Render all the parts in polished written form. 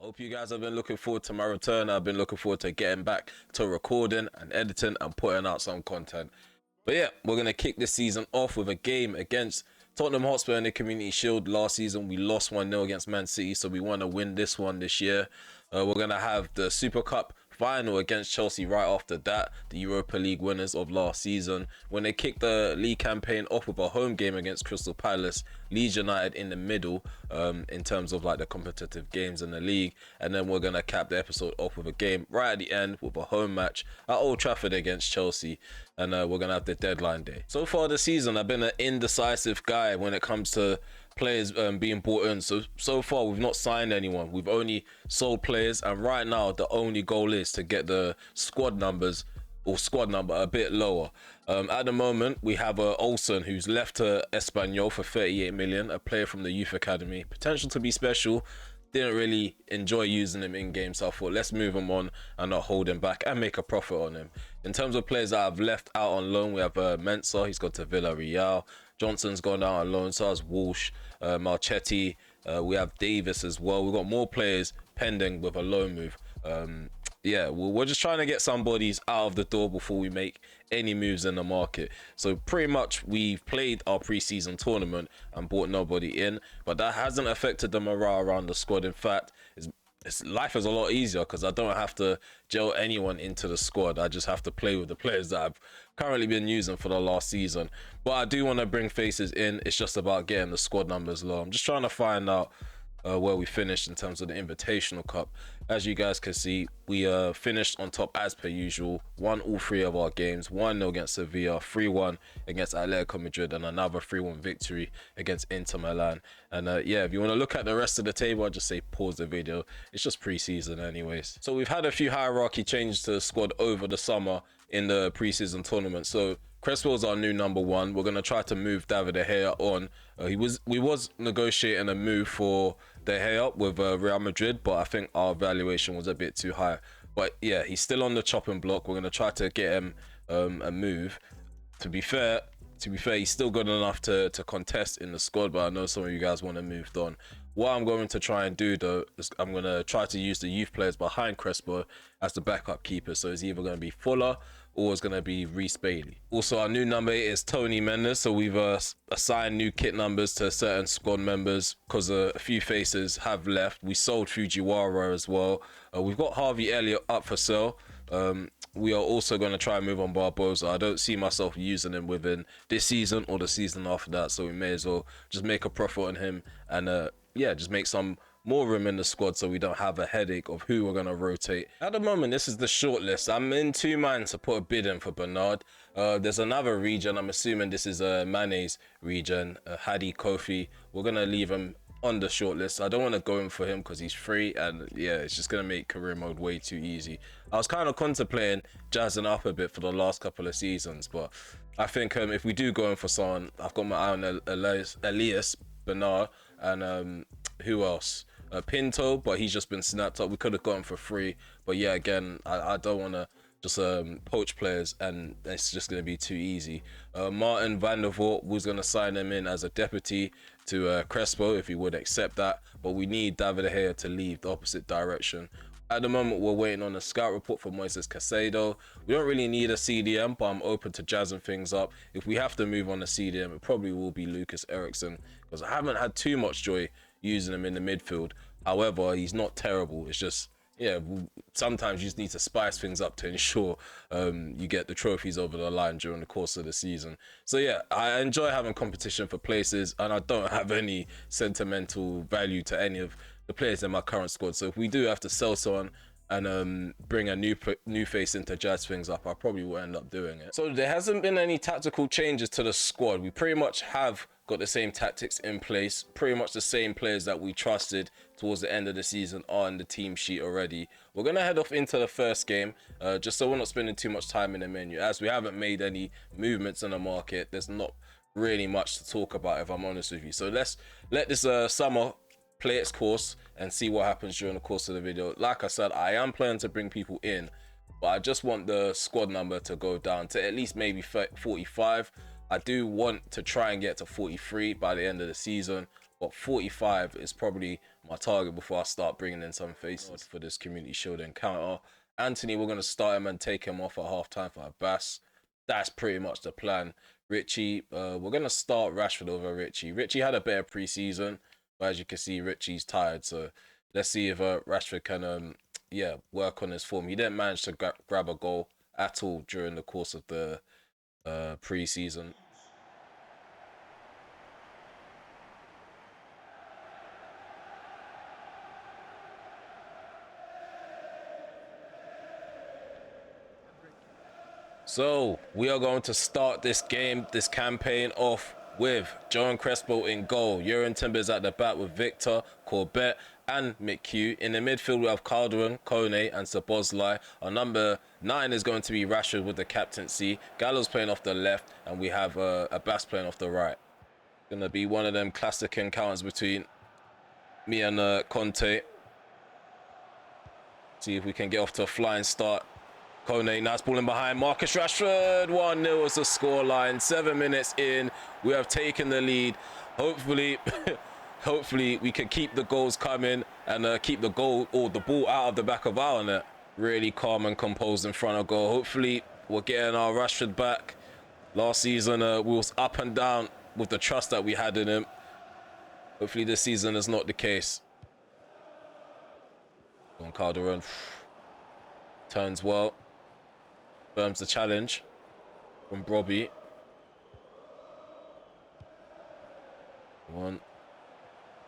Hope you guys have been looking forward to my return. I've been looking forward to getting back to recording and editing and putting out some content. But yeah, we're going to kick this season off with a game against Tottenham Hotspur in the Community Shield. Last season, we lost 1-0 against Man City, so we want to win this one this year. We're going to have the Super Cup final against Chelsea right after that, the Europa League winners of last season, when they kicked the league campaign off with a home game against Crystal Palace, Leeds United in the middle, in terms of like the competitive games in the league. And then we're going to cap the episode off with a game right at the end with a home match at Old Trafford against Chelsea, and we're going to have the deadline day. So far this season, I've been an indecisive guy when it comes to players being bought in. So far we've not signed anyone, we've only sold players, and right now the only goal is to get the squad numbers or squad number a bit lower. At the moment we have Olsen, who's left to Espanyol for 38 million, a player from the youth academy, potential to be special. Didn't really enjoy using him in game, so I thought let's move him on and not hold him back and make a profit on him. In terms of players that I've left out on loan, we have Mensah, he's gone to Villarreal. Johnson's gone out on loan, so has Walsh, Marchetti, we have Davis as well. We've got more players pending with a loan move. Yeah, we're just trying to get some bodies out of the door before we make any moves in the market. So pretty much we've played our pre-season tournament and brought nobody in, but that hasn't affected the morale around the squad. In fact, life is a lot easier because I don't have to gel anyone into the squad. I just have to play with the players that I've currently been using for the last season. But I do want to bring faces in. It's just about getting the squad numbers low. I'm just trying to find out where we finished in terms of the Invitational Cup. As you guys can see, we finished on top as per usual, won all three of our games, 1-0 against Sevilla, 3-1 against Atletico Madrid, and another 3-1 victory against Inter Milan. And yeah, if you want to look at the rest of the table, I'd just say pause the video. It's just pre-season anyways. So we've had a few hierarchy changes to the squad over the summer in the pre-season tournament. So Cresswell's our new number one. We're going to try to move David De Gea on. We was negotiating a move for De Gea with Real Madrid, but I think our valuation was a bit too high. But yeah, he's still on the chopping block. We're going to try to get him a move. To be fair, he's still good enough to contest in the squad, but I know some of you guys want to move on. What I'm going to try and do though is I'm going to try to use the youth players behind Crespo as the backup keeper. So it's either going to be Fuller or it's going to be Reece Bailey. Also, our new number 8 is Tony Mendes. So we've assigned new kit numbers to certain squad members because a few faces have left. We sold Fujiwara as well. We've got Harvey Elliott up for sale. We are also going to try and move on Barbosa. I don't see myself using him within this season or the season after that, so we may as well just make a profit on him and yeah, just make some more room in the squad so we don't have a headache of who we're going to rotate. At the moment, this is the short list. I'm in two minds to put a bid in for Bernard. There's another region. I'm assuming this is Mane's region, Hadi Kofi. We're going to leave him on the short list. I don't want to go in for him because he's free, and yeah, it's just going to make career mode way too easy. I was kind of contemplating jazzing up a bit for the last couple of seasons, but I think if we do go in for someone, I've got my eye on Elias Bernard, and who else? Pinto, but he's just been snapped up. We could have gone for free, but yeah, again, I don't want to just poach players, and it's just going to be too easy. Martin van der Voort was going to sign him in as a deputy to Crespo if he would accept that, but we need David De Gea to leave the opposite direction. At the moment, we're waiting on a scout report for Moises Caicedo. We don't really need a CDM, but I'm open to jazzing things up. If we have to move on a CDM, it probably will be Lucas Eriksson, because I haven't had too much joy using him in the midfield. However, he's not terrible. It's just, yeah, sometimes you just need to spice things up to ensure you get the trophies over the line during the course of the season. So yeah, I enjoy having competition for places, and I don't have any sentimental value to any of the players in my current squad. So if we do have to sell someone and bring a new face in to jazz things up, I probably will end up doing it. So there hasn't been any tactical changes to the squad. We pretty much have got the same tactics in place. Pretty much the same players that we trusted towards the end of the season are on the team sheet already. We're going to head off into the first game, just so we're not spending too much time in the menu. As we haven't made any movements in the market, there's not really much to talk about, if I'm honest with you. So let's let this summer play its course and see what happens during the course of the video. Like I said, I am planning to bring people in, but I just want the squad number to go down to at least maybe 45. I do want to try and get to 43 by the end of the season, But 45 is probably my target before I start bringing in some faces for this Community Shield encounter. Anthony, we're going to start him and take him off at half-time for Abbas. That's pretty much the plan. Richie, we're going to start Rashford over Richie. Richie had a better pre-season, but as you can see, Richie's tired. So let's see if Rashford can, work on his form. He didn't manage to grab a goal at all during the course of the pre-season. So we are going to start this campaign off with Joan Crespo in goal. Urin Timbers at the back with Victor, Corbett and McHugh. In the midfield we have Calderon, Kone and Szoboszlai. Our number 9 is going to be Rashford with the captaincy. Gallo's playing off the left and we have Abbas playing off the right. Going to be one of them classic encounters between me and Conte. See if we can get off to a flying start. Kone, nice ball in behind. Marcus Rashford, 1-0 is the scoreline. 7 minutes in, we have taken the lead. Hopefully, we can keep the goals coming and keep the ball out of the back of our net. Really calm and composed in front of goal. Hopefully, we're getting our Rashford back. Last season, we was up and down with the trust that we had in him. Hopefully, this season is not the case. Don Calderon turns well. Firms the challenge from Brobby.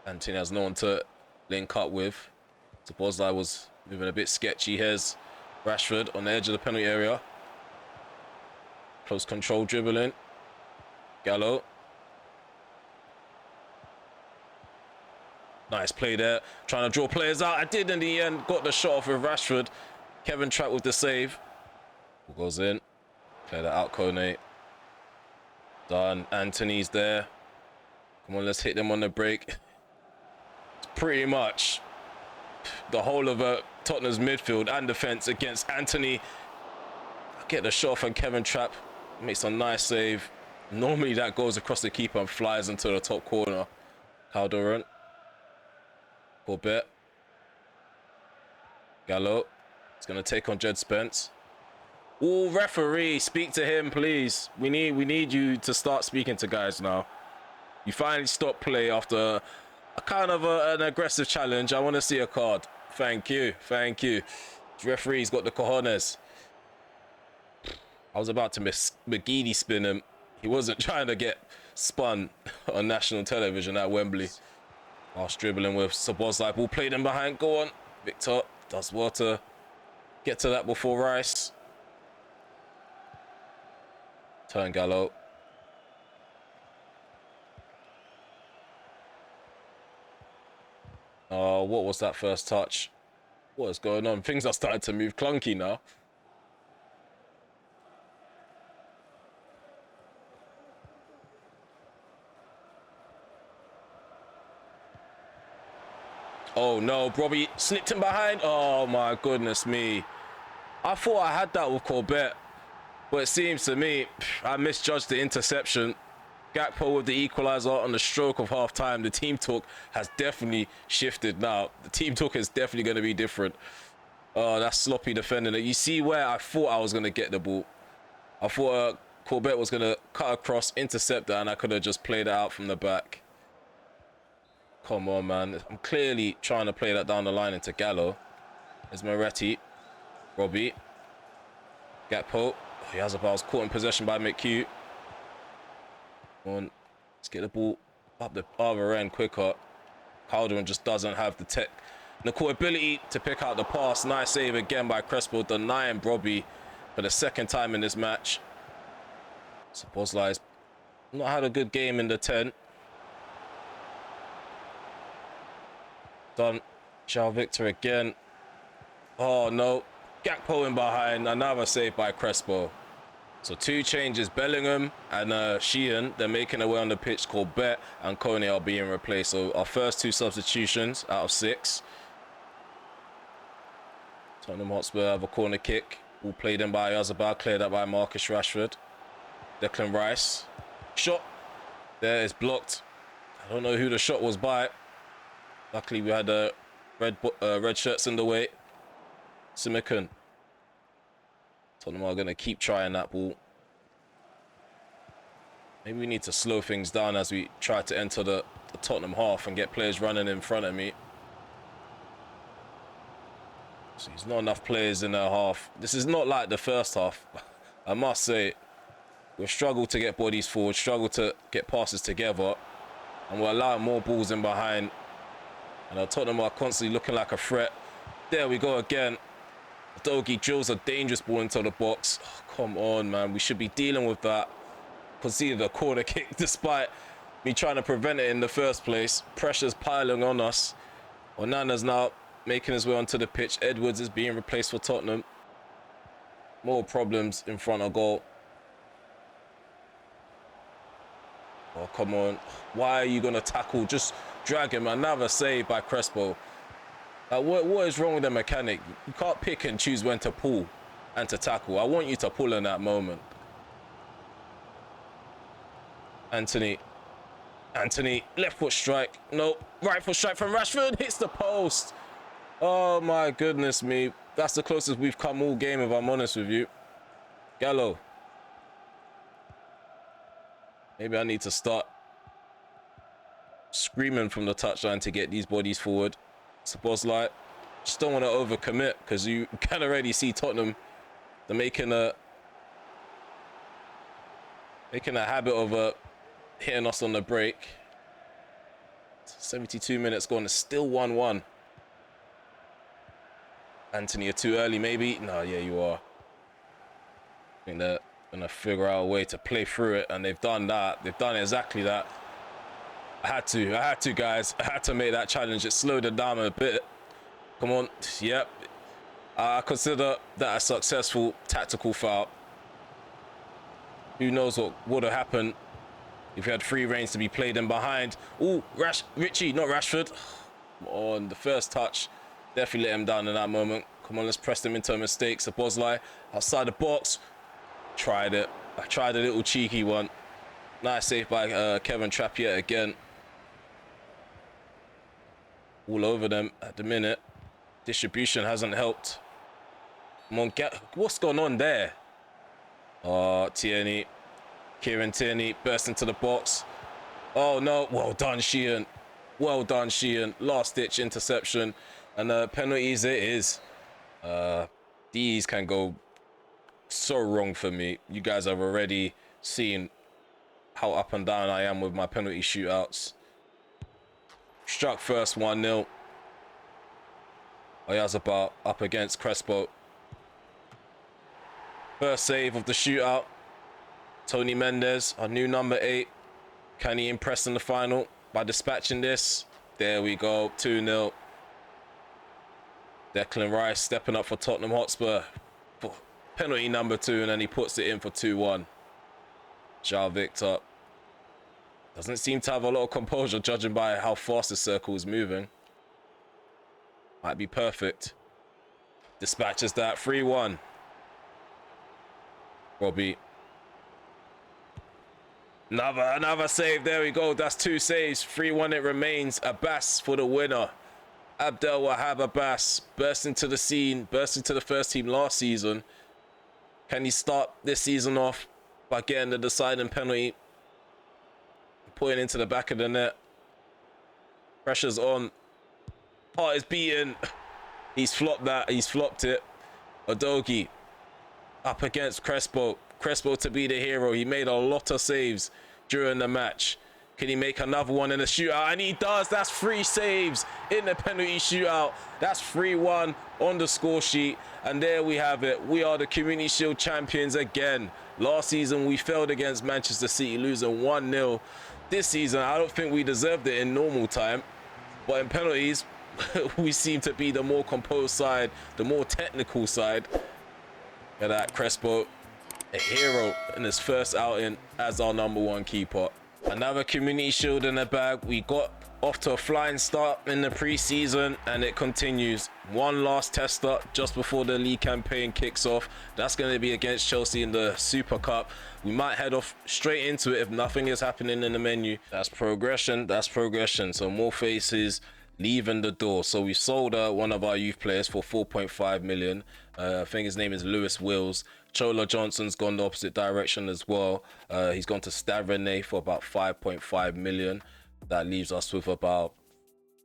Anthony has no one to link up with. Szoboszlai was moving a bit sketchy. Here's Rashford on the edge of the penalty area. Close control dribbling. Gallo. Nice play there. Trying to draw players out. I did in the end. Got the shot off with Rashford. Kevin Trapp with the save. Goes in. Play that out, Kone. Done. Anthony's there. Come on, let's hit them on the break. It's pretty much the whole of Tottenham's midfield and defence against Anthony. Get the shot from Kevin Trapp. Makes a nice save. Normally that goes across the keeper and flies into the top corner. Calderon. Corbett. Gallo. It's going to take on Jed Spence. Oh, referee, speak to him, please. We need you to start speaking to guys now. You finally stopped play after a kind of an aggressive challenge. I want to see a card. Thank you. Thank you. The referee's got the cojones. I was about to McGeady spin him. He wasn't trying to get spun on national television at Wembley. Last dribbling with Szoboszlai. Ball played in behind. Go on. Victor does well to get to that before Rice. Turn Gallo. Oh, what was that first touch? What is going on? Things are starting to move clunky now. Oh no, Brobby slipped him behind. Oh my goodness me. I thought I had that with Corbett. But it seems to me, I misjudged the interception. Gakpo with the equaliser on the stroke of half-time. The team talk has definitely shifted now. The team talk is definitely going to be different. Oh, that's sloppy defending. You see where I thought I was going to get the ball. I thought Corbett was going to cut across, intercept that, and I could have just played it out from the back. Come on, man. I'm clearly trying to play that down the line into Gallo. There's Moretti. Robbie. Gakpo. Yazabal was caught in possession by McHugh. Come on, let's get the ball up the other end quicker. Calderon just doesn't have the technical ability to pick out the pass. Nice save again by Crespo, denying Brobby for the second time in this match. Szoboszlai's not had a good game in the 10. Done. João Victor again. Oh no. Gakpo in behind. Another save by Crespo. So 2 changes. Bellingham and Sheehan, they're making their way on the pitch. Corbett and Kone are being replaced. So our first 2 substitutions out of 6. Tottenham Hotspur have a corner kick. All played in by Yazabal. Cleared up by Marcus Rashford. Declan Rice. Shot. There is blocked. I don't know who the shot was by. Luckily, we had red shirts in the way. Simican. Tottenham are going to keep trying that ball. Maybe we need to slow things down as we try to enter the Tottenham half and get players running in front of me. So there's not enough players in our half. This is not like the first half. I must say, we've struggled to get bodies forward, struggled to get passes together, and we're allowing more balls in behind. And our Tottenham are constantly looking like a threat. There we go again. Dogi drills a dangerous ball into the box. Oh, come on, man. We should be dealing with that. Conceded a corner kick despite me trying to prevent it in the first place. Pressure's piling on us. Onana's now making his way onto the pitch. Edwards is being replaced for Tottenham. More problems in front of goal. Oh, come on. Why are you going to tackle? Just drag him. Another save by Crespo. What is wrong with the mechanic? You can't pick and choose when to pull and to tackle. I want you to pull in that moment. Anthony, left foot strike. Nope, right foot strike from Rashford. Hits the post. Oh my goodness me. That's the closest we've come all game, if I'm honest with you. Gallo. Maybe I need to start screaming from the touchline to get these bodies forward. Szoboszlai. Just don't want to overcommit because you can already see Tottenham. They're making a habit of hitting us on the break. 72 minutes gone. It's still 1-1. Anthony, you're too early, maybe. No, yeah, you are. I think they're gonna figure out a way to play through it, and they've done that. They've done exactly that. I had to, guys. I had to make that challenge. It slowed it down a bit. Come on. Yep. I consider that a successful tactical foul. Who knows what would have happened if you had free reins to be played in behind. Ooh, Richie, not Rashford. On the first touch. Definitely let him down in that moment. Come on, let's press them into a mistake. Szoboszlai outside the box. Tried it. I tried a little cheeky one. Nice save by Kevin Trappier again. All over them at the minute. Distribution hasn't helped. Come on, what's going on there? Oh, Tierney. Kieran Tierney burst into the box. Oh no, well done, Sheehan. Well done, Sheehan. Last ditch interception. And penalties it is. These can go so wrong for me. You guys have already seen how up and down I am with my penalty shootouts. Struck first 1-0. Oyarzabal up against Crespo. First save of the shootout. Tony Mendes, our new number 8. Can he impress in the final by dispatching this? There we go, 2-0. Declan Rice stepping up for Tottenham Hotspur. For penalty number 2, and then he puts it in for 2-1. João Victor doesn't seem to have a lot of composure, judging by how fast the circle is moving. Might be perfect. Dispatches that, 3-1. Robbie. Another save, there we go. That's 2 saves, 3-1 it remains. Abbas for the winner. Abdel Wahab Abbas burst into the scene, burst into the first team last season. Can he start this season off by getting the deciding penalty? Putting into the back of the net. Pressure's on. Heart is beating. He's flopped that. He's flopped it. Odogi up against Crespo. Crespo to be the hero. He made a lot of saves during the match. Can he make another one in the shootout? And he does. That's 3 saves in the penalty shootout. That's 3-1 on the score sheet. And there we have it. We are the Community Shield champions again. Last season, we failed against Manchester City, losing 1-0. This season, I don't think we deserved it in normal time. But in penalties, we seem to be the more composed side, the more technical side. Look at that, Crespo, a hero in his first outing as our number 1 keeper. Another Community Shield in the bag. We got Off to a flying start in the pre-season, and it continues. One last tester just before the league campaign kicks off. That's going to be against Chelsea in the Super Cup. We might head off straight into it if nothing is happening in the menu. That's progression. That's progression. So more faces leaving the door. So we sold one of our youth players for 4.5 million. I think his name is Lewis Wills. Chola Johnson's gone the opposite direction as well. He's gone to Stavrene for about 5.5 million. That leaves us with about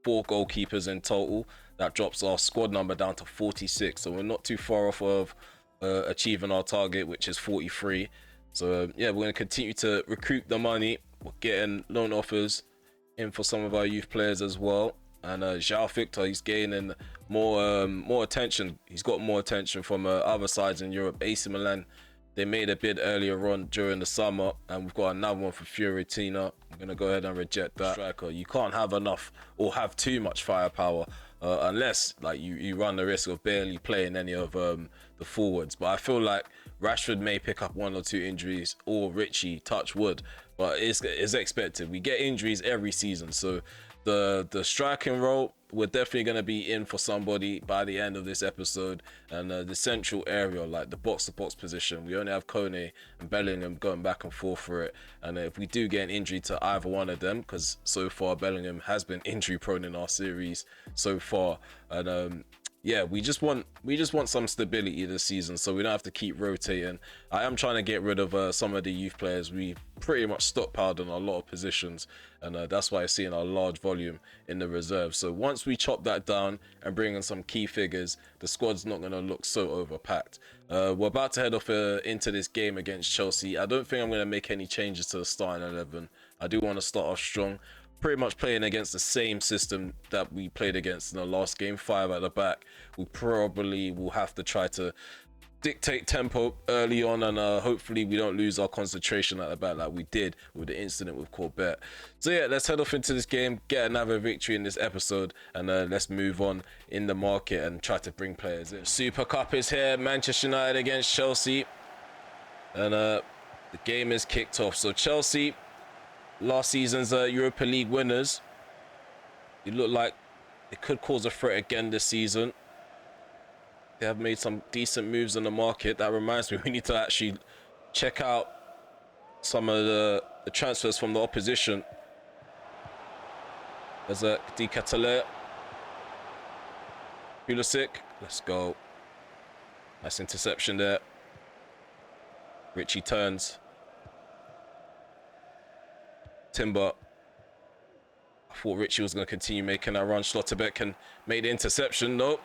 4 goalkeepers in total. That drops our squad number down to 46. So we're not too far off of achieving our target, which is 43. So yeah, we're going to continue to recruit the money. We're getting loan offers in for some of our youth players as well. And João Victor, he's gaining more attention. He's got more attention from other sides in Europe. AC Milan, they made a bid earlier on during the summer, and we've got another one for Fiorentina. I'm going to go ahead and reject that. Striker, you can't have enough or have too much firepower unless like you run the risk of barely playing any of the forwards. But I feel like Rashford may pick up 1 or 2 injuries, or Richie, touch wood. But it's expected. We get injuries every season, so the striking role, we're definitely going to be in for somebody by the end of this episode. And the central area, like the box-to-box position, we only have Kone and Bellingham going back and forth for it. And if we do get an injury to either one of them, because so far Bellingham has been injury prone in our series so far, and yeah, we just want some stability this season, so we don't have to keep rotating. I am trying to get rid of some of the youth players. We pretty much stockpiled in a lot of positions, and that's why you're seeing a large volume in the reserve. So once we chop that down and bring in some key figures, the squad's not going to look so overpacked. We're about to head off into this game against Chelsea. I don't think I'm going to make any changes to the starting 11. I do want to start off strong. Pretty much playing against the same system that we played against in the last game, 5 at the back. We probably will have to try to dictate tempo early on, and hopefully we don't lose our concentration at the back like we did with the incident with Corbett. So yeah, let's head off into this game, get another victory in this episode, and let's move on in the market and try to bring players in. Super Cup is here, Manchester United against Chelsea, and the game is kicked off. So Chelsea, last season's Europa League winners, it looked like they could cause a threat again this season. They have made some decent moves in the market. That reminds me, we need to actually check out some of the transfers from the opposition. There's a Di Catale, Pulisic, let's go. Nice interception there. Richie turns. Timber. I thought Richie was going to continue making that run. Schlotterbeck and made the interception. Nope.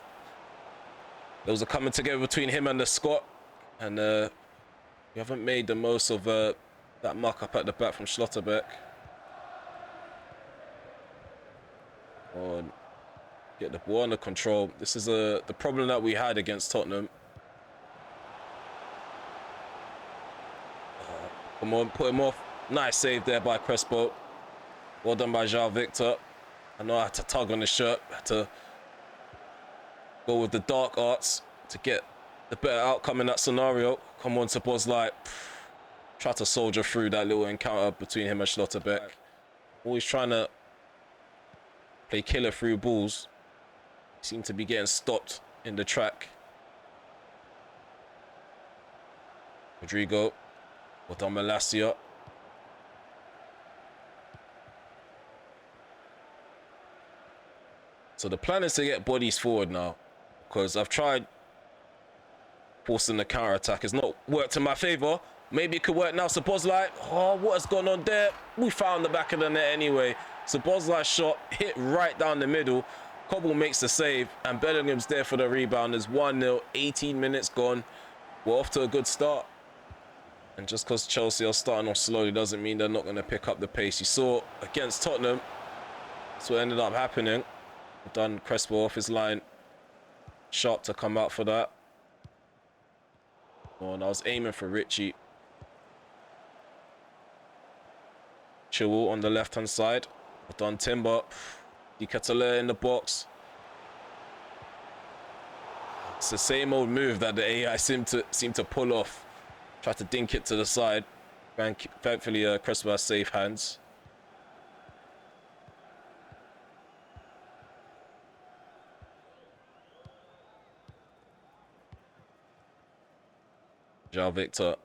There was a coming together between him and the Scot. And we haven't made the most of that muck up at the back from Schlotterbeck. Get the ball under control. This is the problem that we had against Tottenham. Come on, put him off. Nice save there by Crespo. Well done by João Victor. I know I had to tug on the shirt. I had to go with the dark arts to get the better outcome in that scenario. Come on to Bosley. Try to soldier through that little encounter between him and Schlotterbeck. Always trying to play killer through balls. Seem to be getting stopped in the track. Rodrigo. Well done, Malacia. So the plan is to get bodies forward now, because I've tried forcing the counter attack. It's not worked in my favor. Maybe it could work now. Szoboszlai, oh, what has gone on there? We found the back of the net anyway. Szoboszlai's shot hit right down the middle. Cobble makes the save, and Bellingham's there for the rebound. There's 1-0, 18 minutes gone. We're off to a good start. And just because Chelsea are starting off slowly doesn't mean they're not going to pick up the pace. You saw against Tottenham, that's what ended up happening. Done Crespo off his line. Sharp to come out for that. Oh, and I was aiming for Richie. Chilwell on the left-hand side. Done Timber. Di Catale in the box. It's the same old move that the AI seem to pull off. Try to dink it to the side. Thankfully, Crespo has safe hands. João Victor.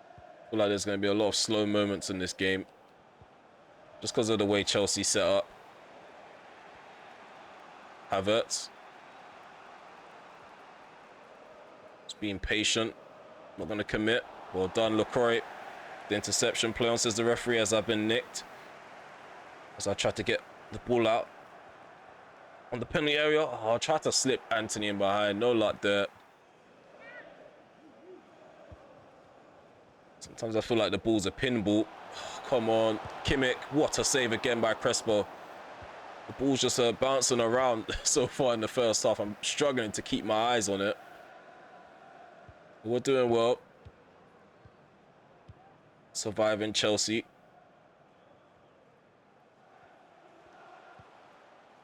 I feel like there's going to be a lot of slow moments in this game. Just because of the way Chelsea set up. Havertz. Just being patient. Not going to commit. Well done, LaCroix. The interception play on, says the referee, as I've been nicked. As I tried to get the ball out. On the penalty area. Oh, I tried to slip Anthony in behind. No luck there. Sometimes I feel like the ball's a pinball. Oh, come on. Kimmich. What a save again by Crespo. The ball's just bouncing around so far in the first half. I'm struggling to keep my eyes on it. We're doing well. Surviving Chelsea.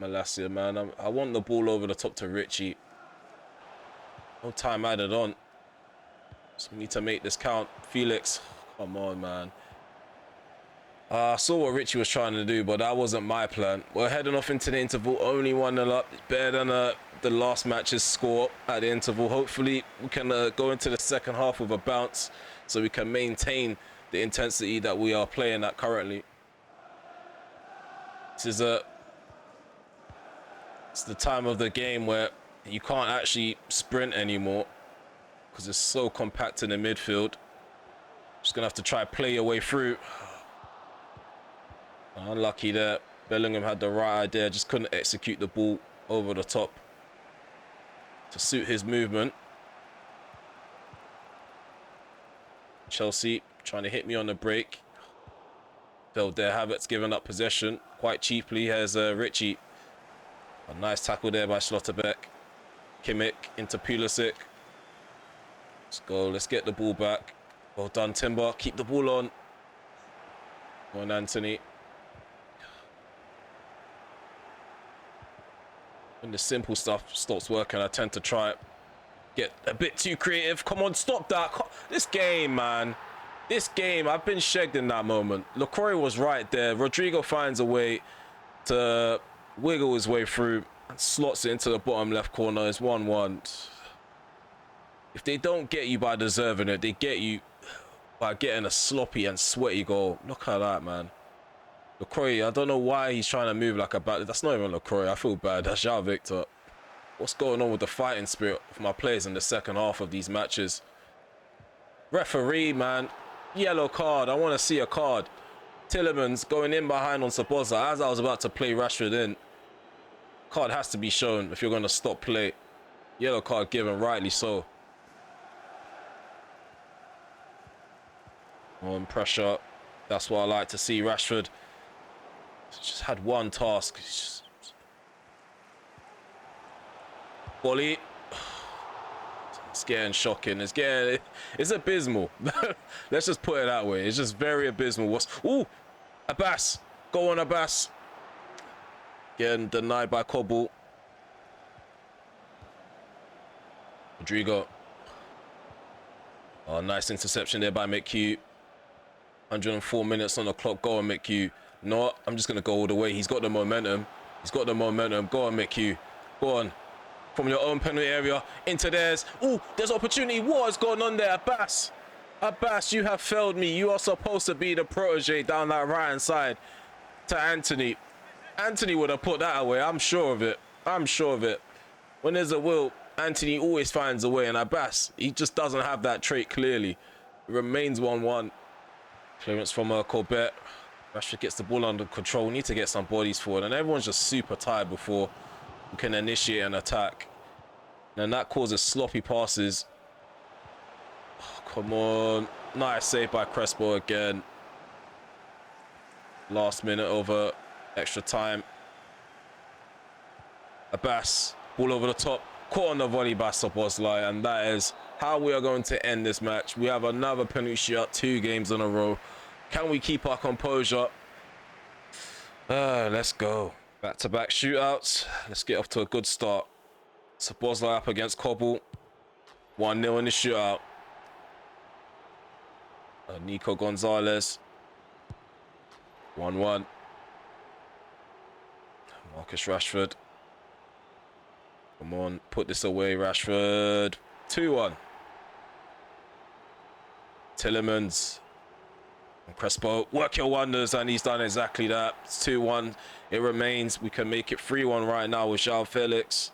Malacia, man. I want the ball over the top to Richie. No time added on. So we need to make this count. Felix. Come on, man. I saw what Richie was trying to do, but that wasn't my plan. We're heading off into the interval. Only 1-0 up. It's better than the last match's score at the interval. Hopefully, we can go into the second half with a bounce so we can maintain the intensity that we are playing at currently. This is it's the time of the game where you can't actually sprint anymore because it's so compact in the midfield. Just gonna have to try play your way through. Unlucky there. Bellingham had the right idea, just couldn't execute the ball over the top to suit his movement. Chelsea trying to hit me on the break. Failed there. Havertz giving up possession quite cheaply. Here's Richie. A nice tackle there by Schlotterbeck. Kimmich into Pulisic. Let's go. Let's get the ball back. Well done, Timber. Keep the ball on. Go on, Anthony. When the simple stuff stops working, I tend to try get a bit too creative. Come on, stop that. This game, man. This game, I've been shagged in that moment. LaCroix was right there. Rodrigo finds a way to wiggle his way through and slots it into the bottom left corner. It's 1-1. If they don't get you by deserving it, they get you by getting a sloppy and sweaty goal. Look at that, man. LaCroix, I don't know why he's trying to move like a bat. That's not even LaCroix. I feel bad. That's João Victor. What's going on with the fighting spirit of my players in the second half of these matches? Referee, man. Yellow card. I want to see a card. Tielemans going in behind on Sabozza as I was about to play Rashford in. Card has to be shown if you're going to stop play. Yellow card given, rightly so. On pressure. That's what I like to see. Rashford just had one task. Volley. It's getting shocking. It's abysmal. Let's just put it that way. It's just very abysmal. Ooh, Abbas. Go on, Abbas. Getting denied by Kobel. Rodrigo. Oh, nice interception there by McHugh. 104 minutes on the clock. Go on, McHugh. No, I'm just going to go all the way. He's got the momentum. He's got the momentum. Go on, McHugh. Go on. From your own penalty area into theirs. Oh, there's opportunity. What is going on there? Abbas. Abbas, you have failed me. You are supposed to be the protege down that right-hand side to Anthony. Anthony would have put that away. I'm sure of it. I'm sure of it. When there's a will, Anthony always finds a way. And Abbas, he just doesn't have that trait clearly. It remains 1-1. Clearance from Corbett. Rashford gets the ball under control. We need to get some bodies forward. And everyone's just super tired before we can initiate an attack. And that causes sloppy passes. Oh, come on. Nice save by Crespo again. Last minute over extra time. Abbas. Ball over the top. Caught on the volley by Szoboszlai. And that is how we are going to end this match. We have another penalty shootout, 2 games in a row. Can we keep our composure? Let's go. Back-to-back shootouts. Let's get off to a good start. Szoboszlai up against Kobel. 1-0 in the shootout. Nico Gonzalez. 1-1. Marcus Rashford. Come on, put this away, Rashford. 2-1. Tillemans. And Crespo, work your wonders, and he's done exactly that. It's 2-1. It remains. We can make it 3-1 right now with João Felix.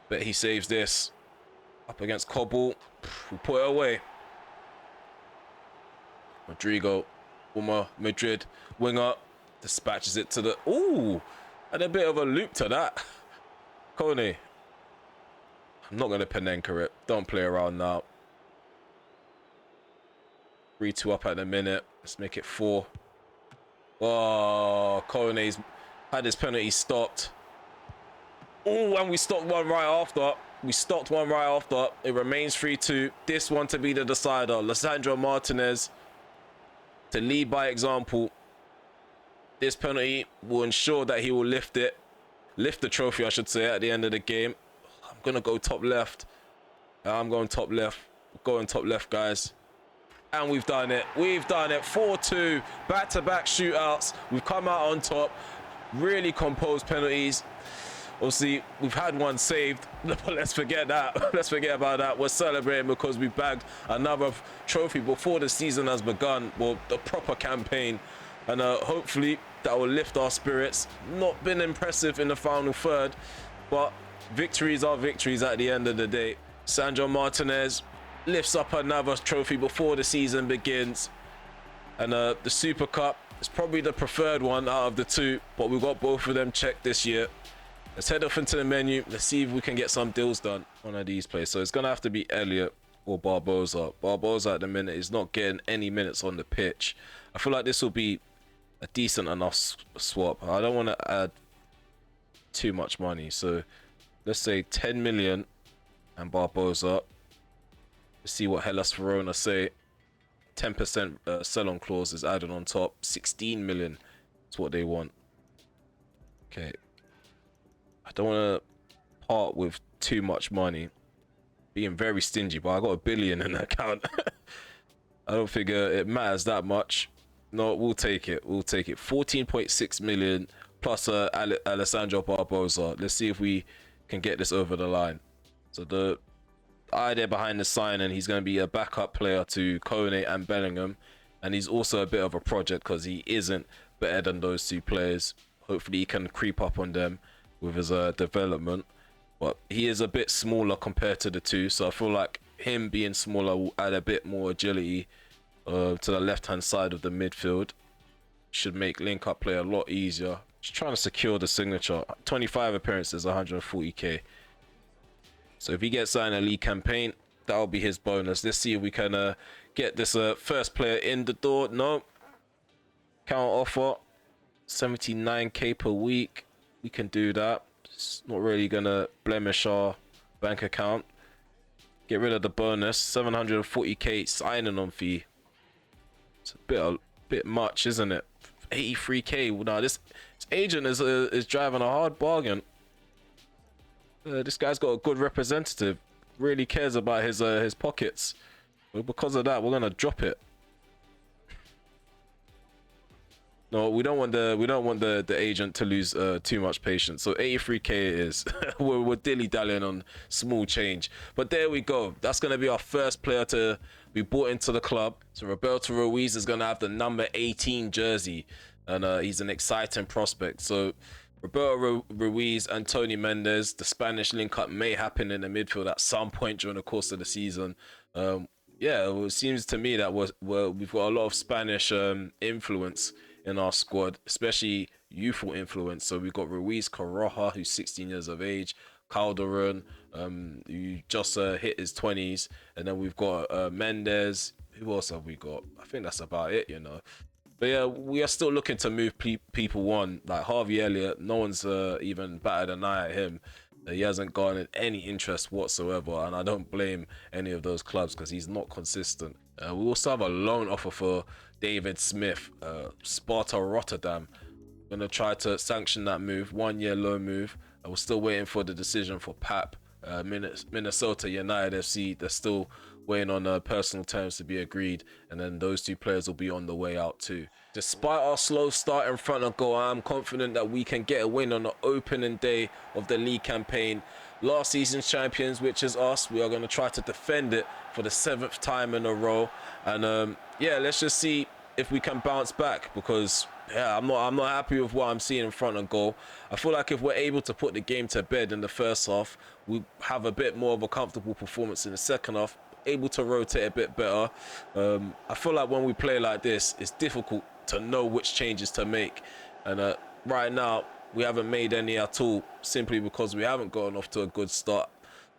But he saves this. Up against Cobble. We put it away. Rodrigo. Madrid. Winger. Dispatches it to the... Ooh! And a bit of a loop to that. Kone. I'm not going to Panenka it. Don't play around now. 3-2 up at the minute. Let's make it 4. Oh, Kone's had his penalty stopped. Oh, and we stopped one right after. It remains 3-2. This one to be the decider. Lisandro Martinez to lead by example. This penalty will ensure that he will lift the trophy, I should say, at the end of the game. I'm going to go top left. I'm going top left. Going top left, guys. And we've done it. 4-2. Back-to-back shootouts. We've come out on top. Really composed penalties. Obviously, we've had one saved, but let's forget that. Let's forget about that. We're celebrating because we bagged another trophy before the season has begun. Well, the proper campaign. And hopefully that will lift our spirits. Not been impressive in the final third, but victories are victories at the end of the day. Sandro Martinez lifts up another trophy before the season begins. And the Super Cup is probably the preferred one out of the two, but we've got both of them checked this year. Let's head off into the menu. Let's see if we can get some deals done. One of these players. So it's going to have to be Elliott or Barbosa. Barbosa at the minute is not getting any minutes on the pitch. I feel like this will be a decent enough swap. I don't want to add too much money. So let's say 10 million and Barbosa. Let's see what Hellas Verona say. 10% sell-on clause is added on top. 16 million is what they want. Okay. I don't want to part with too much money. Being very stingy, but I got $1 billion in the account. I don't figure it matters that much. No, we'll take it. 14.6 million plus Alessandro Barbosa. Let's see if we can get this over the line. So the idea behind the signing, he's going to be a backup player to Kone and Bellingham. And he's also a bit of a project because he isn't better than those two players. Hopefully he can creep up on them with his development, but he is a bit smaller compared to the two, so I feel like him being smaller will add a bit more agility to the left hand side of the midfield. Should make link up play a lot easier. Just trying to secure the signature. 25 appearances, 140k. So if he gets signed a league campaign, that'll be his bonus. Let's see if we can get this first player in the door. No, counter offer 79k per week. We can do that. It's not really gonna blemish our bank account. Get rid of the bonus. 740k signing on fee. It's a bit much, isn't it? 83k. Now this agent is driving a hard bargain. This guy's got a good representative. Really cares about his pockets. Well, because of that, we're gonna drop it. No, we don't want the agent to lose too much patience. So 83k it is. we're dilly-dallying on small change. But there we go. That's going to be our first player to be brought into the club. So Roberto Ruiz is going to have the number 18 jersey. And he's an exciting prospect. So Roberto Ruiz and Tony Mendes, the Spanish link-up may happen in the midfield at some point during the course of the season. Yeah, it seems to me that we've got a lot of Spanish influence in our squad, especially youthful influence. So we've got Ruiz Coroja, who's 16 years of age, Calderon, who just hit his 20s, and then we've got Mendes. Who else have we got? I think that's about it, you know. But yeah, we are still looking to move people on. Like Harvey Elliott, no one's even batted an eye at him. He hasn't garnered any interest whatsoever, and I don't blame any of those clubs because he's not consistent. We also have a loan offer for David Smith, Sparta Rotterdam. Gonna try to sanction that move, 1 year loan move. We're still waiting for the decision for Pap. Minnesota United FC, they're still waiting on personal terms to be agreed, and then those two players will be on the way out too. Despite our slow start in front of goal, I'm confident that we can get a win on the opening day of the league campaign. last season's champions, which is us. We are going to try to defend it for the 7th time in a row. And yeah, let's just see if we can bounce back, because yeah, I'm not happy with what I'm seeing in front of goal. I feel like if we're able to put the game to bed in the first half, we have a bit more of a comfortable performance in the second half, able to rotate a bit better. I feel like when we play like this, it's difficult to know which changes to make. And right now, we haven't made any at all, simply because we haven't gotten off to a good start.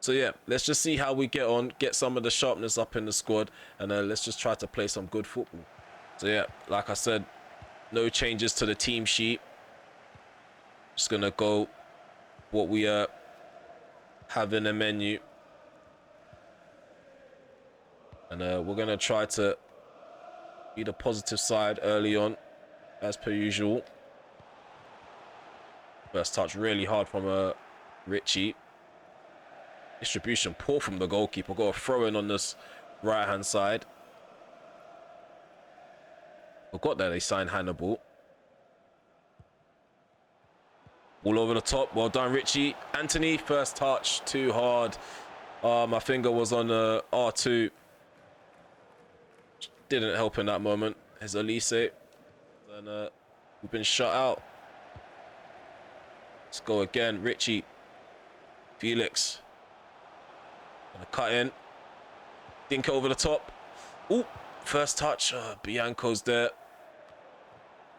So yeah, let's just see how we get on, get some of the sharpness up in the squad, and let's just try to play some good football. So yeah, like I said, no changes to the team sheet. Just gonna go what we have in the menu. And we're gonna try to be the positive side early on, as per usual. First touch really hard from Richie. Distribution poor from the goalkeeper. Got a throw in on this right hand side. Forgot that they signed Hannibal. All over the top. Well done, Richie. Anthony, first touch, too hard. My finger was on R2. Didn't help in that moment. Here's Elise. And we've been shut out. Let's go again. Richie. Felix. Gonna cut in. Dink over the top. Ooh, first touch. Bianco's there.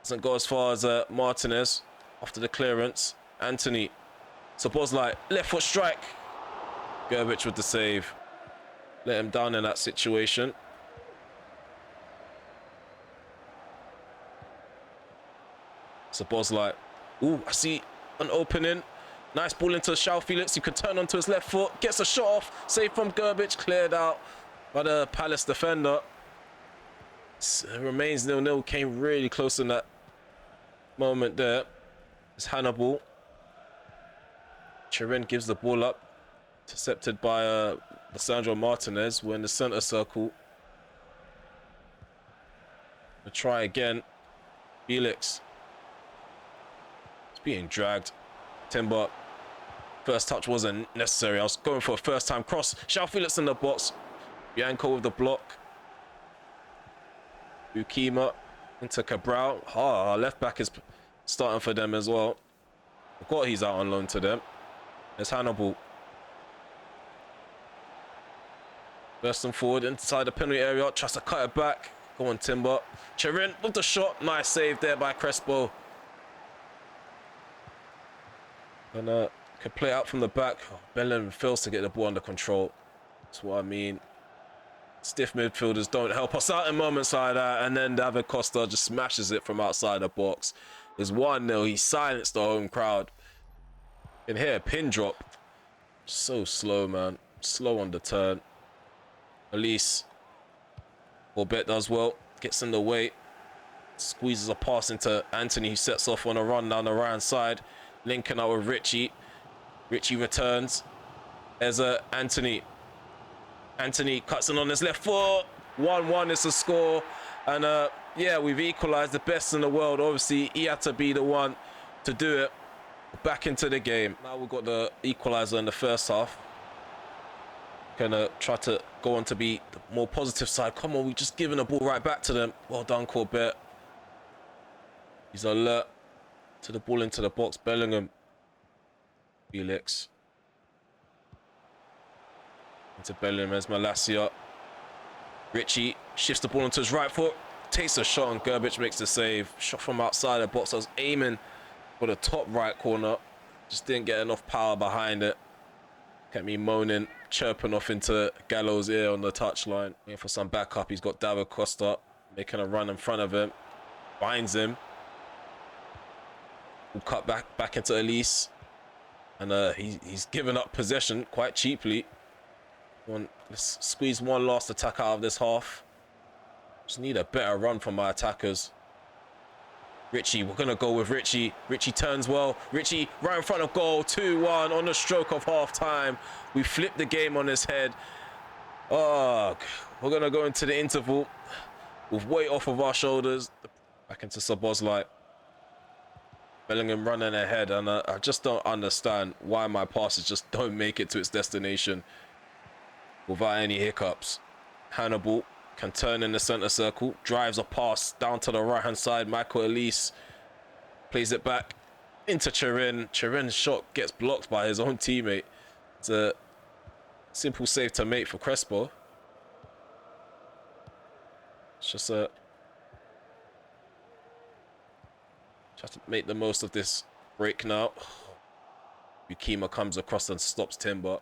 Doesn't go as far as Martinez. After the clearance. Anthony. Szoboszlai. Left foot strike. Gerbic with the save. Let him down in that situation. Szoboszlai. Ooh, I see an opening. Nice ball into João Felix. He could turn onto his left foot. Gets a shot off. Save from Gerbic. Cleared out by the Palace defender. It remains 0-0. Came really close in that moment there. It's Hannibal. Chirin gives the ball up. Intercepted by Lisandro Martinez. We're in the center circle. We'll try again. Felix. It's being dragged. Timber. First touch wasn't necessary. I was going for a first time cross. João Felix in the box. Bianco with the block. Ukima into Cabral. Our left back is starting for them as well. Forgot he's out on loan to them. There's Hannibal. Burst them forward inside the penalty area. Tries to cut it back. Go on, Timber. Chirin with the shot. Nice save there by Crespo. And can play out from the back. Oh, Bellingham fails to get the ball under control. That's what I mean. Stiff midfielders don't help us out in moments like that. And then David Costa just smashes it from outside the box. There's 1-0. He silenced the home crowd. You can hear a pin drop. So slow, man. Slow on the turn. Elise. Corbett does well. Gets in the way. Squeezes a pass into Anthony, who sets off on a run down the right hand side. Linking out with Richie. Richie returns. There's Anthony. Anthony cuts in on his left foot. 1-1 is the score. And yeah, we've equalized, the best in the world. Obviously, he had to be the one to do it. Back into the game. Now we've got the equalizer in the first half. Gonna try to go on to be the more positive side. Come on, we've just given the ball right back to them. Well done, Corbett. He's alert to the ball into the box. Bellingham. Felix. Into Bellingham as Malacia. Richie shifts the ball onto his right foot. Takes a shot and Gerbic makes the save. Shot from outside the box. I was aiming for the top right corner. Just didn't get enough power behind it. Kept me moaning, chirping off into Gallo's ear on the touchline. Waiting for some backup. He's got David Costa making a run in front of him. Finds him. We'll cut back into Elise. And he's given up possession quite cheaply. Let's squeeze one last attack out of this half. Just need a better run from my attackers. Richie, we're going to go with Richie. Richie turns well. Richie right in front of goal. 2-1 on the stroke of half time. We flipped the game on his head. Oh, we're going to go into the interval with weight off of our shoulders. Back into Szoboszlai. Bellingham running ahead, and I just don't understand why my passes just don't make it to its destination without any hiccups. Hannibal can turn in the center circle, drives a pass down to the right hand side. Michael Elise plays it back into Chirin. Chirin's shot gets blocked by his own teammate. It's a simple save to make for Crespo. It's just a try to make the most of this break now. Yukima comes across and stops Timber.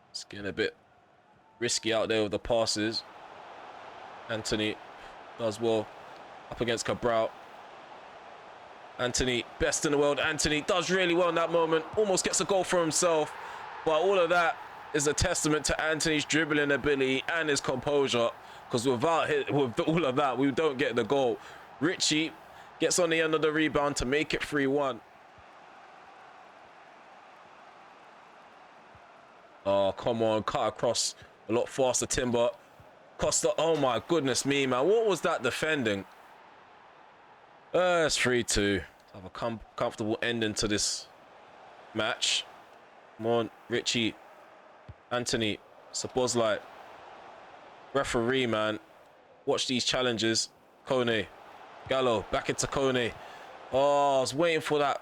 It's getting a bit risky out there with the passes. Anthony does well up against Cabral. Anthony, best in the world. Anthony does really well in that moment. Almost gets a goal for himself. But all of that is a testament to Anthony's dribbling ability and his composure. Because with all of that, we don't get the goal. Richie gets on the end of the rebound to make it 3-1. Oh, come on. Cut across a lot faster, Timber. Costa, oh my goodness me, man. What was that defending? It's 3-2. Have a comfortable ending to this match. Come on, Richie. Anthony. Sabozlai. Referee, man. Watch these challenges. Kone. Gallo. Back into Kone. Oh, I was waiting for that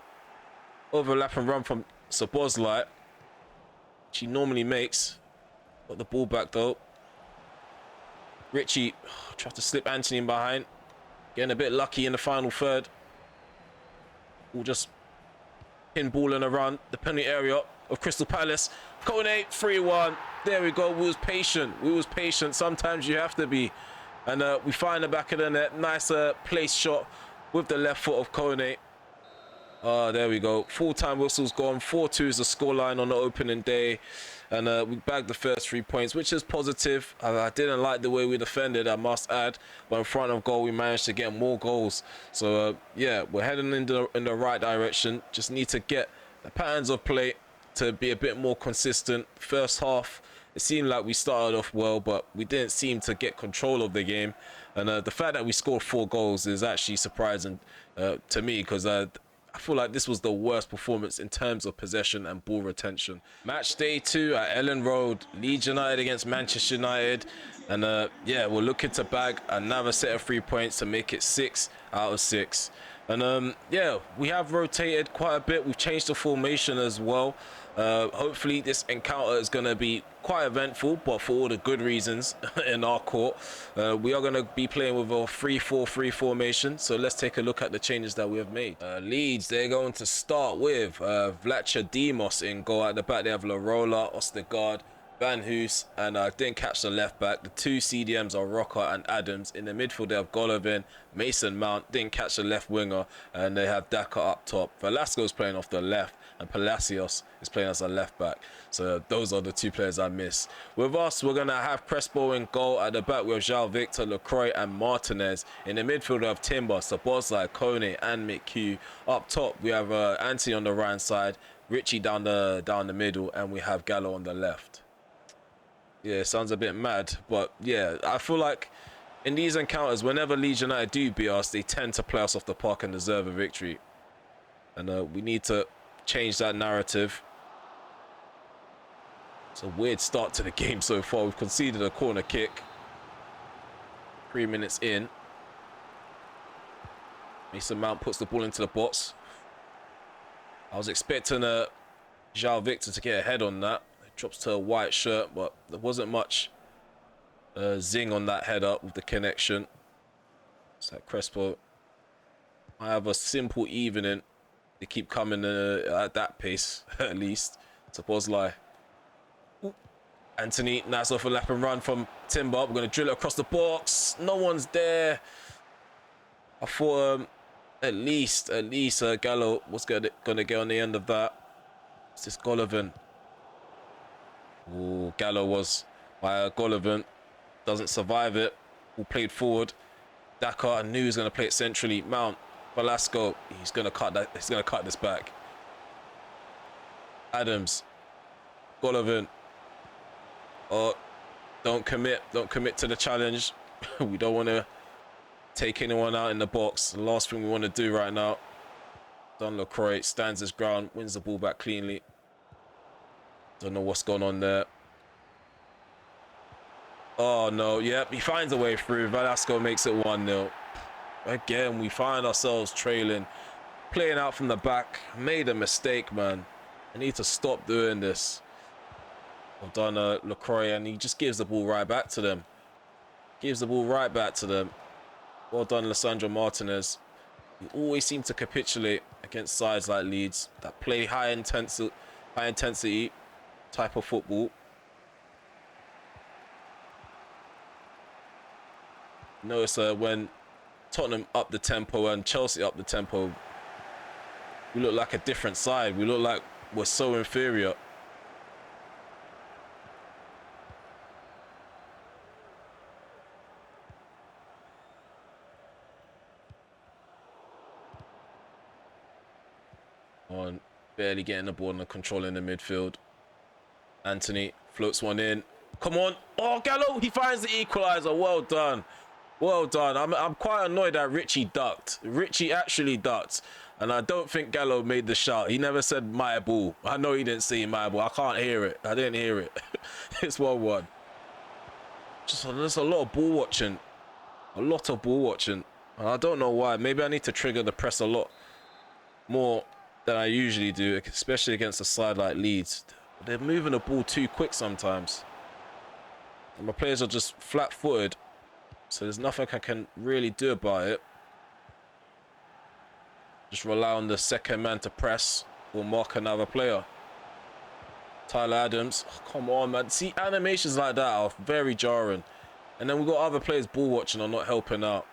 overlap and run from Sabozlai. She normally makes. Got the ball back, though. Richie tried to slip Anthony in behind. Getting a bit lucky in the final third. We'll just pinballing around the penalty area of Crystal Palace. Kone, 3-1. There we go. We was patient. We was patient. Sometimes you have to be. And we find the back of the net. Nice place shot with the left foot of Kone. There we go. Full-time whistle's gone. 4-2 is the scoreline on the opening day. And we bagged the first 3 points, which is positive. I didn't like the way we defended, I must add. But in front of goal, we managed to get more goals. So, yeah, we're heading in the right direction. Just need to get the patterns of play to be a bit more consistent. First half, it seemed like we started off well, but we didn't seem to get control of the game. And the fact that we scored 4 goals is actually surprising to me, because I feel like this was the worst performance in terms of possession and ball retention. Match day 2 at Ellen Road. Leeds United against Manchester United. And yeah, we're looking to bag another set of 3 points to make it 6 out of 6. And yeah, we have rotated quite a bit. We've changed the formation as well. Hopefully this encounter is going to be quite eventful, but for all the good reasons in our court. We are going to be playing with a 3-4-3 formation, so let's take a look at the changes that we have made. Leeds, they're going to start with Vlacha Demos in goal. At the back they have Larola, Ostergaard, Van Hoos, and I didn't catch the left back. The 2 CDMs are Rocker and Adams. In the midfield they have Golovin, Mason Mount, didn't catch the left winger, and they have Daka up top. Velasco's playing off the left, and Palacios is playing as a left back. So those are the 2 players I miss. With us, we're going to have Crespo in goal. At the back we have João Victor, Lacroix and Martinez. In the midfield we have Timber, Sabozlai, Kone and McHugh. Up top we have Anthony on the right side, Richie down the middle, and we have Gallo on the left. Yeah, it sounds a bit mad, but yeah, I feel like in these encounters, whenever Leeds United do beat us, they tend to play us off the park and deserve a victory. And we need to change that narrative. It's a weird start to the game so far. We've conceded a corner kick. 3 minutes in. Mason Mount puts the ball into the box. I was expecting João Victor to get a head on that. Drops to a white shirt, but there wasn't much zing on that header with the connection. It's like Crespo. I have a simple evening. They keep coming at that pace, at least. Sabozlai. Anthony, nice overlap and run from Timber. We're going to drill it across the box. No one's there. I thought at least Gallo was going to get on the end of that. It's this Golovin. Oh, Gallo was by Golovin. Doesn't survive it. All played forward. Daka, I knew he was going to play it centrally. Mount, Velasco, he's going to cut that. He's going to cut this back. Adams, Golovin. Oh, don't commit to the challenge. We don't want to take anyone out in the box. The last thing we want to do right now. Don LaCroix stands his ground, wins the ball back cleanly. Don't know what's going on there. Oh no, yep, he finds a way through. Velasco makes it 1-0. Again, we find ourselves trailing, playing out from the back. Made a mistake, man. I need to stop doing this. Well done, LaCroix, and he just gives the ball right back to them. Gives the ball right back to them. Well done, Lissandro Martinez. He always seems to capitulate against sides like Leeds that play high intensity type of football. Notice when Tottenham up the tempo and Chelsea up the tempo, we look like a different side. We look like we're so inferior. On barely getting the ball and controlling the midfield. Anthony floats one in. Come on. Oh, Gallo, he finds the equalizer. Well done. Well done. I'm quite annoyed that Richie ducked. Richie actually ducked. And I don't think Gallo made the shot. He never said my ball. I know he didn't see my ball. I can't hear it. I didn't hear it. It's 1-1. There's a lot of ball watching. A lot of ball watching. And I don't know why. Maybe I need to trigger the press a lot more than I usually do, especially against a side like Leeds. They're moving the ball too quick sometimes. And my players are just flat-footed. So there's nothing I can really do about it. Just rely on the second man to press or mark another player. Tyler Adams. Oh, come on, man. See, animations like that are very jarring. And then we've got other players ball watching or not helping out.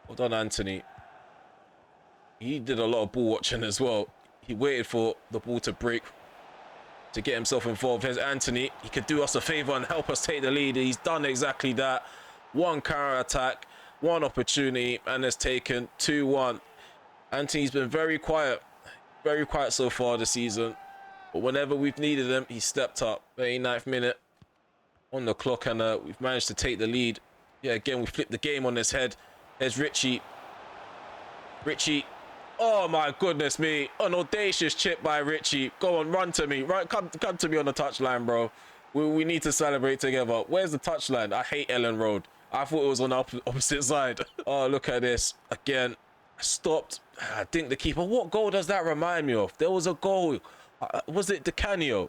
Well done, Anthony. He did a lot of ball watching as well. He waited for the ball to break to get himself involved. Here's Anthony. He could do us a favor and help us take the lead. He's done exactly that. One counter attack, one opportunity, and it's taken 2-1. Anthony's been very quiet so far this season. But whenever we've needed him, he stepped up. 89th minute on the clock, and we've managed to take the lead. Yeah, again, we flipped the game on his head. There's Richie. Richie. Oh my goodness me. An audacious chip by Richie. Go on, run to me. Right, come to me on the touchline, bro. We need to celebrate together. Where's the touchline? I hate Ellen Road. I thought it was on the opposite side. Oh, look at this. Again, stopped. I think the keeper. What goal does that remind me of? There was a goal. Was it Di Canio?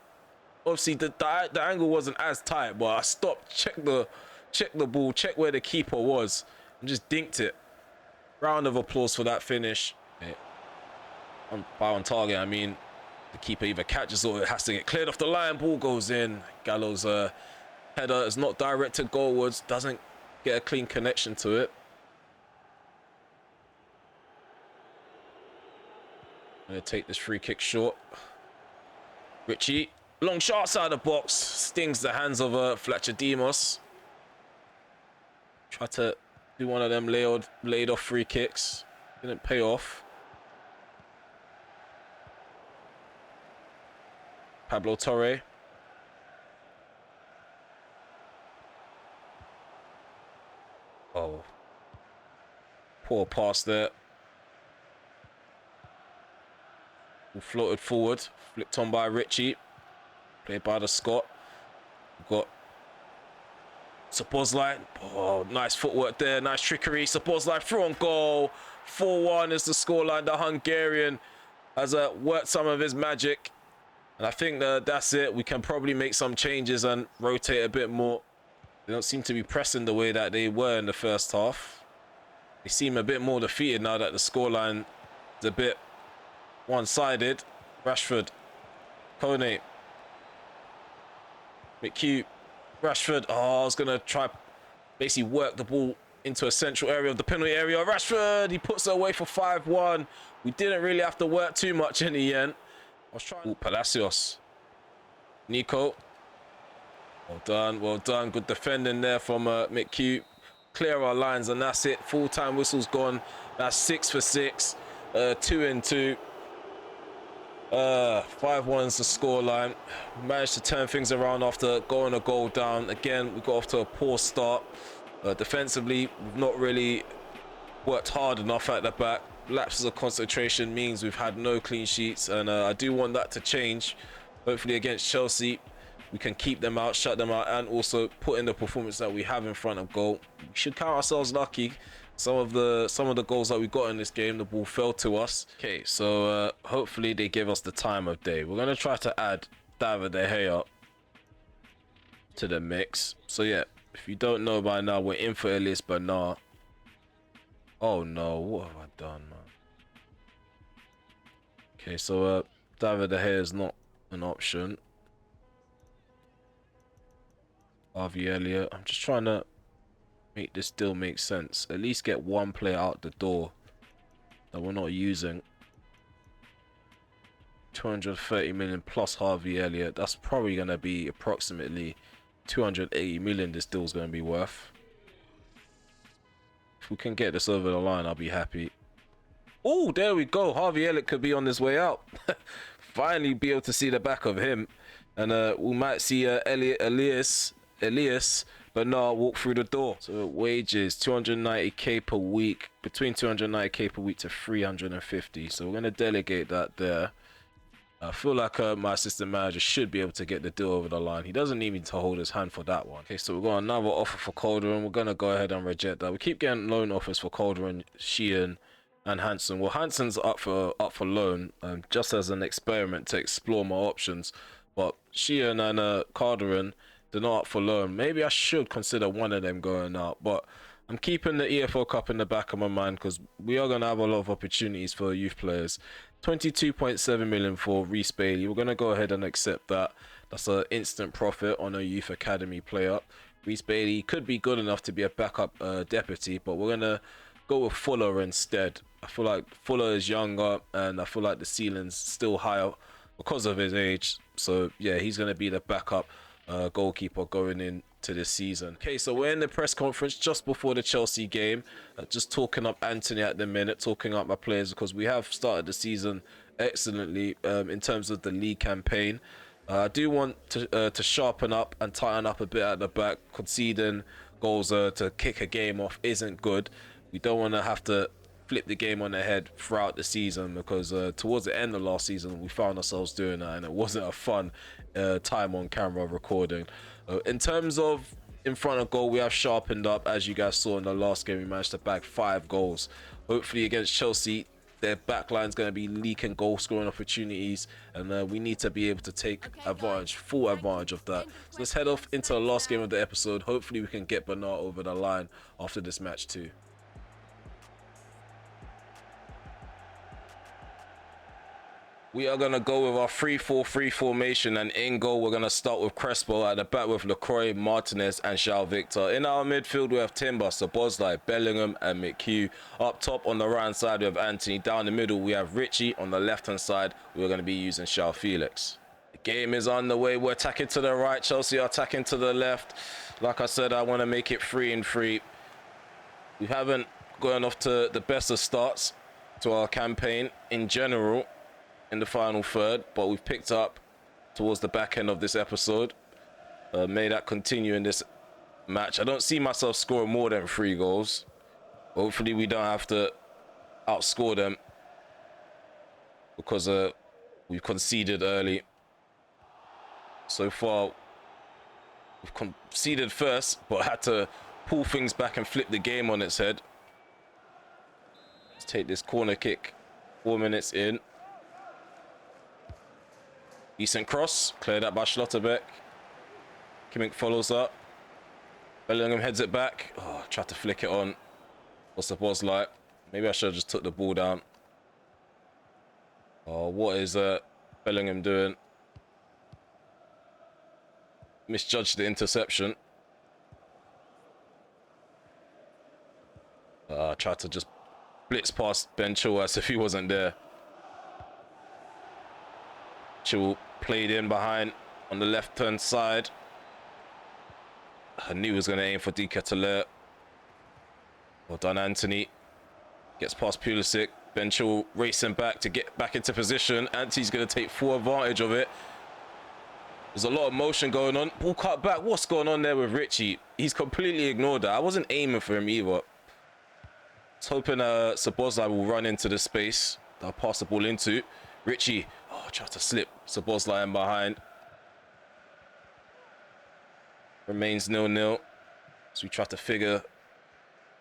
Obviously, the angle wasn't as tight, but I stopped, checked the ball, checked where the keeper was, and just dinked it. Round of applause for that finish. On target, I mean, the keeper either catches or it has to get cleared off the line. Ball goes in. Gallo's header is not directed goalwards. Doesn't get a clean connection to it. I'm going to take this free kick short. Richie, long shot outside the box. Stings the hands of Fletcher Demos. Tried to do one of them laid off free kicks. Didn't pay off. Pablo Torre. Oh. Poor pass there. Ball floated forward. Flipped on by Richie. Played by the Scot. We've got Szoboszlai. Oh, nice footwork there. Nice trickery. Szoboszlai through on goal. 4-1 is the scoreline. The Hungarian has worked some of his magic. And I think that's it. We can probably make some changes and rotate a bit more. They don't seem to be pressing the way that they were in the first half. They seem a bit more defeated now that the scoreline is a bit one-sided. Rashford. Kone. McHugh. Rashford. Oh, I was going to try basically work the ball into a central area of the penalty area. Rashford, he puts it away for 5-1. We didn't really have to work too much in the end. I was trying. Ooh, Palacios. Nico. Well done. Good defending there from McHugh. Clear our lines, and that's it. Full-time whistle's gone. That's 6 for 6. 2-2. 5-1's the scoreline. Managed to turn things around after going a goal down. Again, we got off to a poor start. Defensively, we've not really worked hard enough at the back. lapses of concentration means we've had no clean sheets, and I do want that to change. Hopefully against Chelsea, we can keep them out, shut them out, and also put in the performance that we have in front of goal. We should count ourselves lucky. Some of the goals that we got in this game, the ball fell to us. Okay, so hopefully they give us the time of day. We're gonna try to add David De Gea to the mix. So yeah, if you don't know by now, we're in for Elias Bernard. Oh no, what have I done, man? Okay, so David De Gea is not an option. Harvey Elliott. I'm just trying to make this deal make sense. At least get one player out the door that we're not using. 230 million plus Harvey Elliott. That's probably going to be approximately 280 million this deal's going to be worth. If we can get this over the line, I'll be happy. Oh, there we go. Harvey Elliott could be on his way out. Finally be able to see the back of him. And we might see Elias Bernard walk through the door. So wages 290k per week, between 290k per week to 350. So we're going to delegate that there. I feel like my assistant manager should be able to get the deal over the line. He doesn't need me to hold his hand for that one. Okay, so we've got another offer for Calderon. We're going to go ahead and reject that. We keep getting loan offers for Calderon, Sheehan, and Hansen. Well, Hansen's up for loan, just as an experiment to explore my options. But Sheehan and Calderon, they're not up for loan. Maybe I should consider one of them going out. But I'm keeping the EFL Cup in the back of my mind because we are going to have a lot of opportunities for youth players. 22.7 million for Reece Bailey. We're going to go ahead and accept that. That's an instant profit on a youth academy player. Reece Bailey could be good enough to be a backup deputy, but we're going to go with Fuller instead. I feel like Fuller is younger and I feel like the ceiling's still higher because of his age. So yeah, he's going to be the backup goalkeeper going into this season. Okay, so we're in the press conference just before the Chelsea game, just talking up Anthony at the minute, talking up my players because we have started the season excellently in terms of the league campaign. I do want to sharpen up and tighten up a bit at the back. Conceding goals to kick a game off isn't good. We don't want to have to flip the game on their head throughout the season because towards the end of last season we found ourselves doing that and it wasn't a fun time on camera recording. In terms of in front of goal, we have sharpened up. As you guys saw in the last game, we managed to bag 5 goals. Hopefully against Chelsea, their backline is going to be leaking goal scoring opportunities and we need to be able to take full advantage of that. So let's head off into the last game of the episode. Hopefully we can get Bernard over the line after this match too. We are going to go with our 3-4-3 formation, and in goal we're going to start with Crespo, at the back with Lacroix, Martinez and João Victor. In our midfield we have Timber, Szoboszlai, Bellingham and McHugh. Up top on the right hand side we have Anthony. Down the middle we have Richie. On the left hand side we're going to be using João Felix. The game is underway. We're attacking to the right, Chelsea are attacking to the left. Like I said, I want to make it 3-3. We haven't gone off to the best of starts to our campaign in general in the final third, but we've picked up towards the back end of this episode. May that continue in this match. I don't see myself scoring more than 3 goals. Hopefully we don't have to outscore them because we've conceded early. So far we've conceded first but had to pull things back and flip the game on its head. Let's take this corner kick 4 minutes in. Decent cross, cleared out by Schlotterbeck. Kimmich follows up. Bellingham heads it back. Oh, tried to flick it on. What's the boss like? Maybe I should have just took the ball down. Oh, what is Bellingham doing? Misjudged the interception. Tried to just blitz past Ben Chilwell as if he wasn't there. Chilwell played in behind on the left hand side. I knew he was going to aim for De Ketelaere. Well done, Anthony. Gets past Pulisic. Ben Chilwell racing back to get back into position. Anthony's going to take full advantage of it. There's a lot of motion going on. Ball cut back. What's going on there with Richie? He's completely ignored that. I wasn't aiming for him either. Just hoping Szoboszlai will run into the space that I'll pass the ball into. Richie, oh, tried to slip. Szoboszlai in behind. Remains 0-0. So we try to figure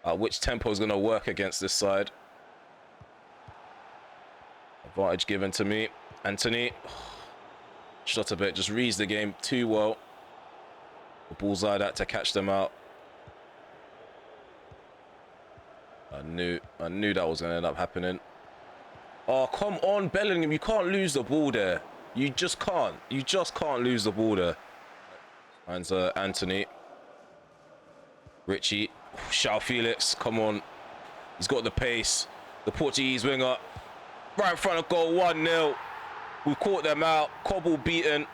out which tempo is going to work against this side. Advantage given to me. Anthony. Shot a bit, just reads the game too well. The bullseye that to catch them out. I knew that was going to end up happening. Oh, come on, Bellingham. You can't lose the ball there. You just can't. You just can't lose the ball there. And Anthony. Richie. João Felix. Come on. He's got the pace. The Portuguese winger. Right in front of goal. 1-0. We caught them out. Cobble beaten.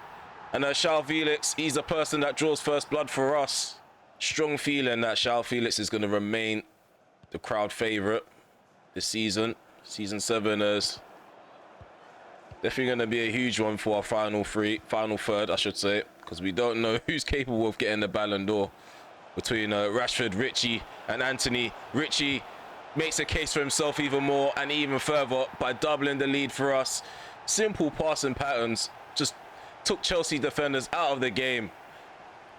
And João Felix, he's the person that draws first blood for us. Strong feeling that João Felix is going to remain the crowd favourite this season. Season 7 is definitely going to be a huge one for our final third, I should say, because we don't know who's capable of getting the Ballon d'Or between Rashford, Richie, and Anthony. Richie makes a case for himself even more and even further by doubling the lead for us. Simple passing patterns just took Chelsea defenders out of the game.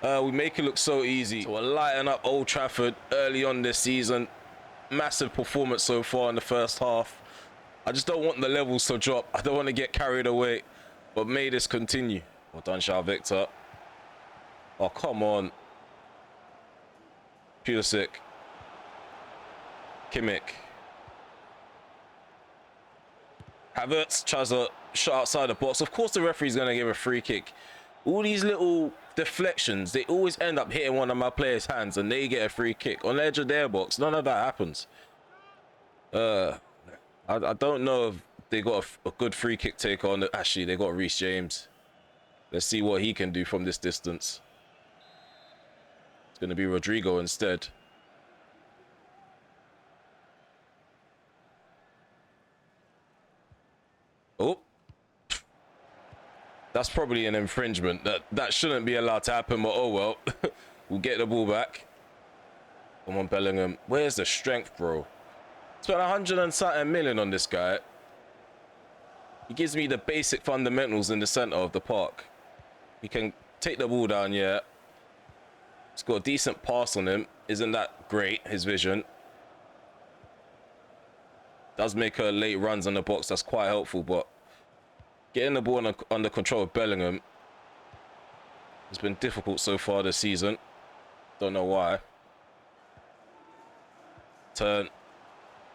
We make it look so easy. So we're lighting up Old Trafford early on this season. Massive performance so far in the first half. I just don't want the levels to drop. I don't want to get carried away. But may this continue. Well done, João Victor. Oh, come on. Pulisic. Kimmich. Havertz tries to shot outside the box. Of course the referee's going to give a free kick. All these little deflections, they always end up hitting one of my players' hands and they get a free kick. On the edge of their box, none of that happens. I don't know if they got a good free kick take on. Actually, they got Reece James. Let's see what he can do from this distance. It's going to be Rodrigo instead. Oh. That's probably an infringement. That shouldn't be allowed to happen, but oh well. We'll get the ball back. Come on, Bellingham. Where's the strength, bro? Spent 100 and something million on this guy. He gives me the basic fundamentals in the center of the park. He can take the ball down, yeah. He's got a decent pass on him. Isn't that great, his vision? Does make her late runs on the box. That's quite helpful, but getting the ball under control of Bellingham has been difficult so far this season. Don't know why. Turn.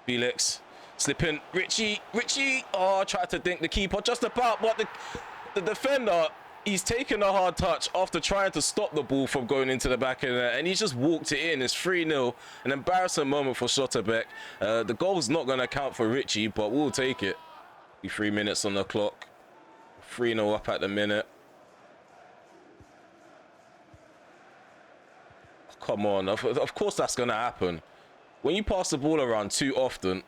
Felix. Slipping. Richie. Oh, tried to dink the keeper just about, but the defender, he's taken a hard touch after trying to stop the ball from going into the back of the net, and he's just walked it in. It's 3-0. An embarrassing moment for Schlotterbeck. The goal's not going to count for Richie, but we'll take it. 3 minutes on the clock. 3-0 up at the minute. Come on. Of course that's going to happen. When you pass the ball around too often,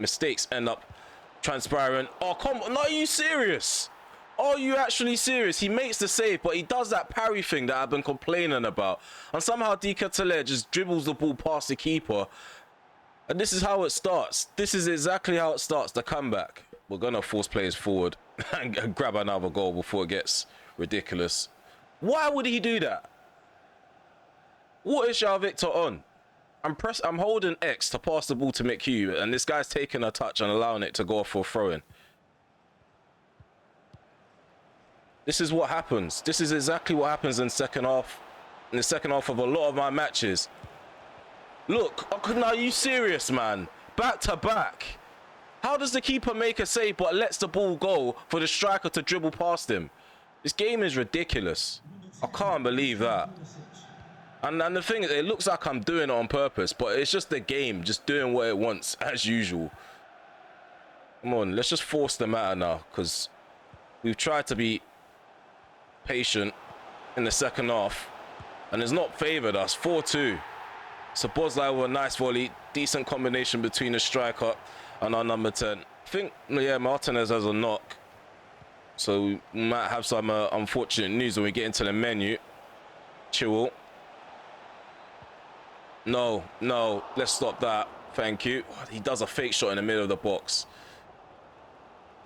mistakes end up transpiring. Oh, come on. Are you serious? Are you actually serious? He makes the save, but he does that parry thing that I've been complaining about. And somehow Dikatele just dribbles the ball past the keeper. And this is how it starts. This is exactly how it starts, the comeback. We're going to force players forward and grab another goal before it gets ridiculous. Why would he do that? What is João Victor on? I'm holding X to pass the ball to McHugh, and this guy's taking a touch and allowing it to go off for a throw-in. This is what happens. This is exactly what happens in second half. In the second half of a lot of my matches. Look, are you serious, man? Back to back. How does the keeper make a save but lets the ball go for the striker to dribble past him? This game is ridiculous. I can't believe that. And the thing is, it looks like I'm doing it on purpose, but it's just the game, just doing what it wants, as usual. Come on, let's just force the matter now, because we've tried to be patient in the second half, and it's not favoured us. 4-2. Szoboszlai with a nice volley, decent combination between the striker and our number 10. I think, yeah, Martinez has a knock, so we might have some unfortunate news when we get into the menu. Chilwell. No, let's stop that. Thank you. He does a fake shot in the middle of the box.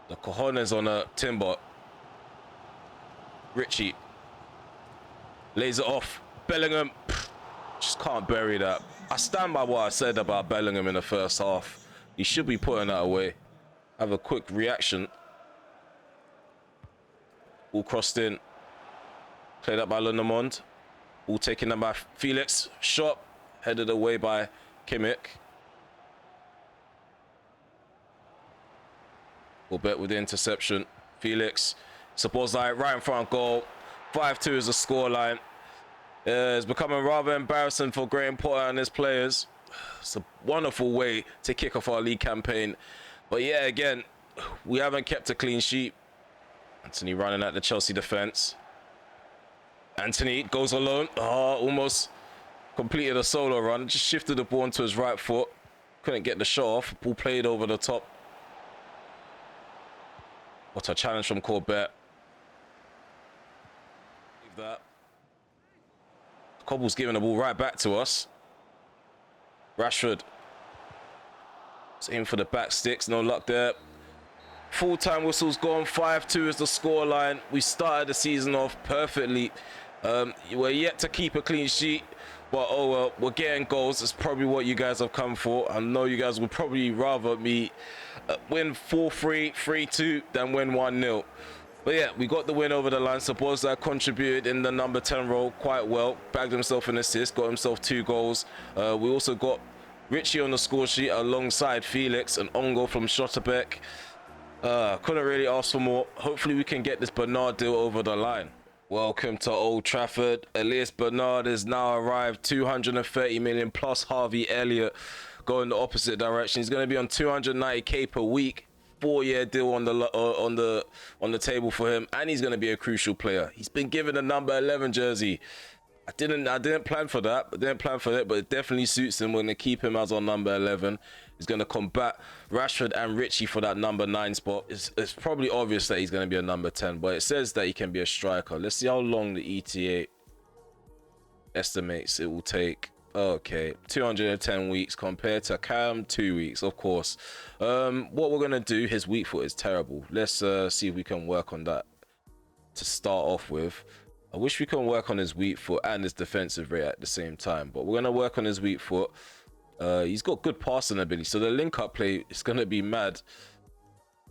The cojones on a Timber. Richie lays it off. Bellingham just can't bury that. I stand by what I said about Bellingham in the first half. He should be putting that away. Have a quick reaction. All crossed in. Played up by Lundamond. All taken up by Felix. Shot. Headed away by Kimmich. We'll bet with the interception. Felix. Szoboszlai right in front of goal. 5-2 is the scoreline. It's becoming rather embarrassing for Graham Potter and his players. It's a wonderful way to kick off our league campaign. But yeah, again, we haven't kept a clean sheet. Anthony running at the Chelsea defense. Anthony goes alone. Oh, almost completed a solo run. Just shifted the ball into his right foot. Couldn't get the shot off. Ball played over the top. What a challenge from Corbett. That. Cobble's giving the ball right back to us. Rashford. It's aiming for the back sticks. No luck there. Full-time whistle's gone. 5-2 is the scoreline. We started the season off perfectly. We're yet to keep a clean sheet. But oh well, we're getting goals. It's probably what you guys have come for. I know you guys would probably rather me win 4-3, 3-2 than win 1-0. But yeah, we got the win over the line. Szoboszlai contributed in the number 10 role quite well. Bagged himself an assist, got himself 2 goals. We also got Richie on the score sheet alongside Felix, an own goal from Schlotterbeck. Couldn't really ask for more. Hopefully we can get this Bernard deal over the line. Welcome to Old Trafford. Elias Bernard has now arrived. 230 million plus Harvey Elliott going the opposite direction. He's going to be on 290k per week. 4-year deal on the table for him, and he's going to be a crucial player. He's been given a number 11 jersey. I didn't plan for that. But it definitely suits him. We're going to keep him as our number 11. He's going to combat Rashford and Richie for that number 9 spot. It's probably obvious that he's going to be a number 10, but it says that he can be a striker. Let's see how long the ETA estimates it will take. Okay, 210 weeks compared to Cam 2 weeks, of course. What we're going to do, his weak foot is terrible. Let's see if we can work on that to start off with. I wish we can work on his weak foot and his defensive rate at the same time, but we're going to work on his weak foot. He's got good passing ability, so the link-up play is going to be mad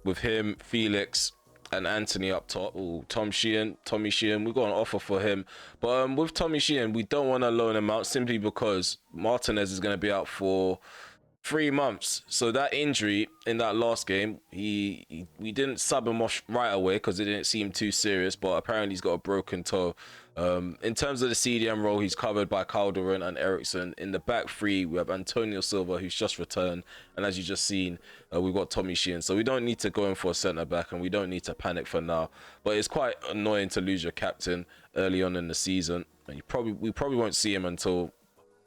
with him, Felix, and Anthony up top. Ooh, Tommy Sheehan, we've got an offer for him. But with Tommy Sheehan, we don't want to loan him out simply because Martinez is going to be out for 3 months. So that injury in that last game, we didn't sub him off right away because it didn't seem too serious, but apparently he's got a broken toe. In terms of the CDM role, he's covered by Calderon and Ericsson. In the back 3, we have Antonio Silva, who's just returned, and as you just seen, we've got Tommy Sheehan. So we don't need to go in for a centre back, and we don't need to panic for now. But it's quite annoying to lose your captain early on in the season, and we probably won't see him until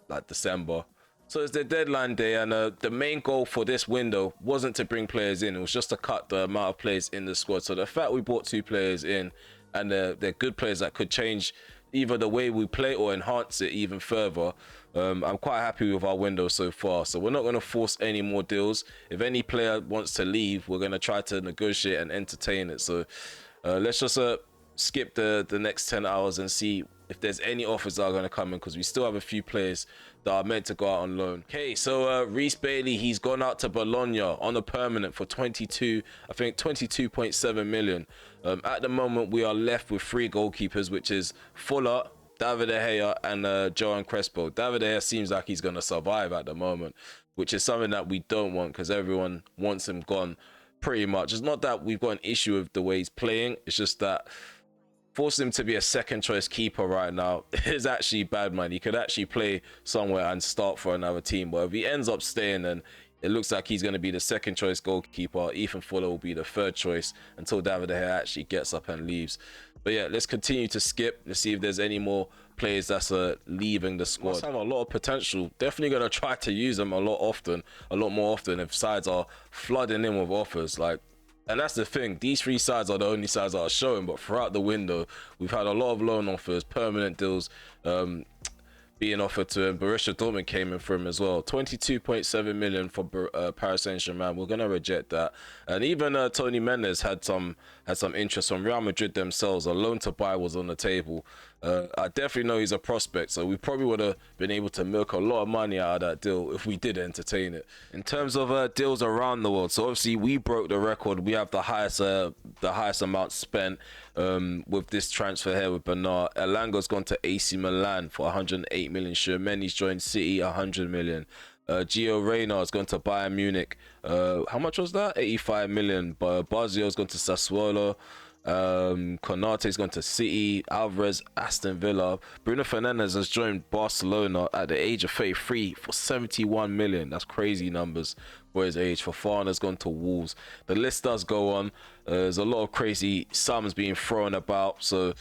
like December. So it's the deadline day, and the main goal for this window wasn't to bring players in. It was just to cut the amount of players in the squad. So the fact we brought 2 players in, and they're good players that could change either the way we play or enhance it even further. I'm quite happy with our window so far. So we're not going to force any more deals. If any player wants to leave, we're going to try to negotiate and entertain it. So let's just skip the next 10 hours and see if there's any offers that are going to come in, because we still have a few players that are meant to go out on loan. Okay, so Reece Bailey, he's gone out to Bologna on a permanent for 22.7 million. At the moment, we are left with 3 goalkeepers, which is Fuller, David De Gea, and Joan Crespo. David De Gea seems like he's going to survive at the moment, which is something that we don't want because everyone wants him gone pretty much. It's not that we've got an issue with the way he's playing. It's just that forcing him to be a second choice keeper right now is actually bad, man. He could actually play somewhere and start for another team, but if he ends up staying, then it looks like he's going to be the second choice goalkeeper. Ethan Fuller will be the 3rd choice until David De Gea actually gets up and leaves. But yeah, let's continue to skip. Let's see if there's any more players that's leaving the squad. Must have a lot of potential. Definitely going to try to use them a lot more often if sides are flooding in with offers. And that's the thing, these 3 sides are the only sides that are showing, but throughout the window, we've had a lot of loan offers, permanent deals, being offered to him. Borussia Dortmund came in for him as well. 22.7 million for Paris Saint-Germain. We're gonna reject that. And even Tony Mendes had some interest from Real Madrid themselves. A loan to buy was on the table. I definitely know he's a prospect, so we probably would have been able to milk a lot of money out of that deal if we did entertain it. In terms of deals around the world, so obviously we broke the record. We have the highest amount spent with this transfer here with Bernard. Elanga's gone to AC Milan for 108 million. Shermani's joined City, 100 million. Gio Reyna has gone to Bayern Munich. How much was that? 85 million. Barzio's gone to Sassuolo. Konate's gone to City. Alvarez, Aston Villa. Bruno Fernandes has joined Barcelona at the age of 33 for 71 million. That's crazy numbers for his age. Fofana's gone to Wolves. The list does go on. There's a lot of crazy sums being thrown about. So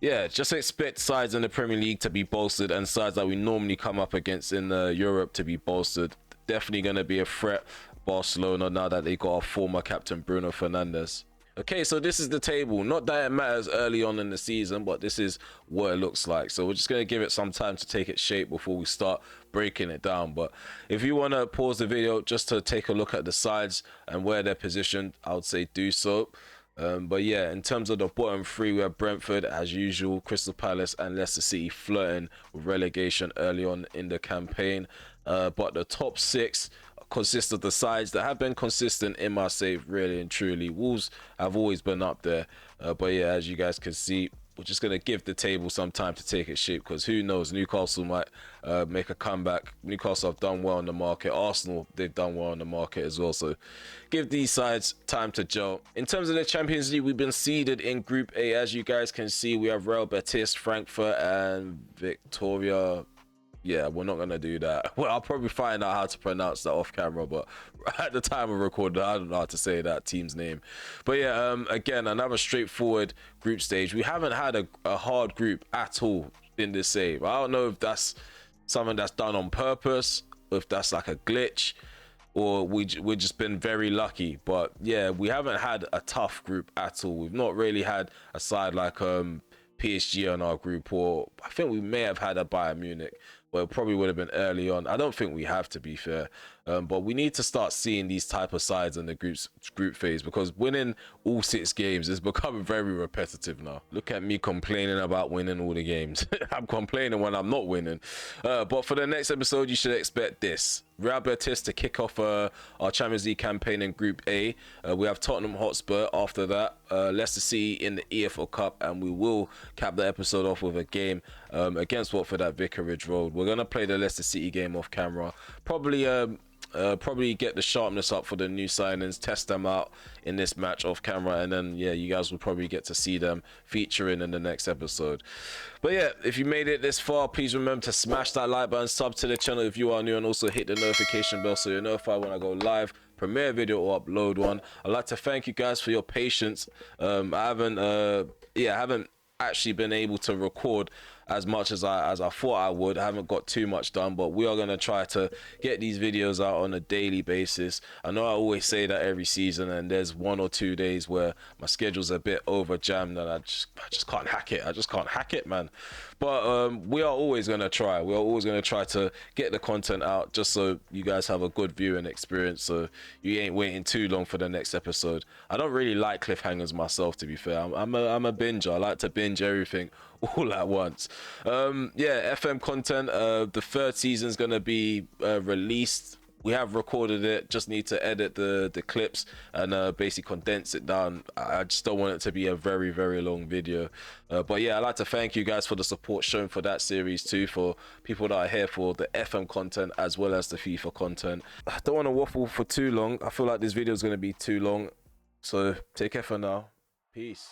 yeah, just expect sides in the Premier League to be bolstered and sides that we normally come up against in Europe to be bolstered. Definitely going to be a threat, Barcelona, now that they got our former captain Bruno Fernandes. Okay, so this is the table. Not that it matters early on in the season, but this is what it looks like. So we're just going to give it some time to take its shape before we start breaking it down. But if you want to pause the video just to take a look at the sides and where they're positioned, I would say do so. But yeah, in terms of the bottom three, we have Brentford as usual, Crystal Palace and Leicester City flirting with relegation early on in the campaign. But the top six consist of the sides that have been consistent in my save, really and truly. Wolves have always been up there. But yeah, as you guys can see, we're just going to give the table some time to take its shape, because who knows, Newcastle might make a comeback. Newcastle have done well on the market. Arsenal, they've done well on the market as well. So give these sides time to gel. In terms of the Champions League, we've been seeded in Group A. As you guys can see, we have Real Betis, Frankfurt and Victoria. Yeah, we're not going to do that. Well, I'll probably find out how to pronounce that off camera, but at the time of recording, I don't know how to say that team's name. But yeah, again, another straightforward group stage. We haven't had a hard group at all in this save. I don't know if that's something that's done on purpose, if that's like a glitch, or we've just been very lucky. But yeah, we haven't had a tough group at all. We've not really had a side like PSG on our group, or I think we may have had a Bayern Munich. Well, it probably would have been early on. I don't think we have, to be fair. But we need to start seeing these type of sides in the group phase, because winning all 6 games is becoming very repetitive now. Look at me complaining about winning all the games. I'm complaining when I'm not winning. But for the next episode, you should expect this. Real Betis to kick off our Champions League campaign in Group A. We have Tottenham Hotspur after that. Leicester City in the EFL Cup. And we will cap the episode off with a game against Watford at Vicarage Road. We're going to play the Leicester City game off camera. Probably get the sharpness up for the new signings, test them out in this match off camera, and then yeah, you guys will probably get to see them featuring in the next episode. But yeah, if you made it this far, please remember to smash that like button, sub to the channel if you are new, and also hit the notification bell so you're notified when I go live, premiere video or upload one. I'd like to thank you guys for your patience. I haven't actually been able to record as much as I thought I would. I haven't got too much done, but we are going to try to get these videos out on a daily basis. I know I always say that every season, and there's 1 or 2 days where my schedule's a bit over jammed and I just can't hack it. I just can't hack it, man. But we are always going to try. We are always going to try to get the content out just so you guys have a good viewing experience, so you ain't waiting too long for the next episode. I don't really like cliffhangers myself, to be fair. I'm a binger. I like to binge everything all at once. Yeah, FM content. The 3rd season is going to be released. We have recorded it, just need to edit the clips and basically condense it down. I just don't want it to be a very, very long video. But yeah, I'd like to thank you guys for the support shown for that series too, for people that are here for the FM content as well as the FIFA content. I don't want to waffle for too long. I feel like this video is going to be too long. So take care for now. Peace.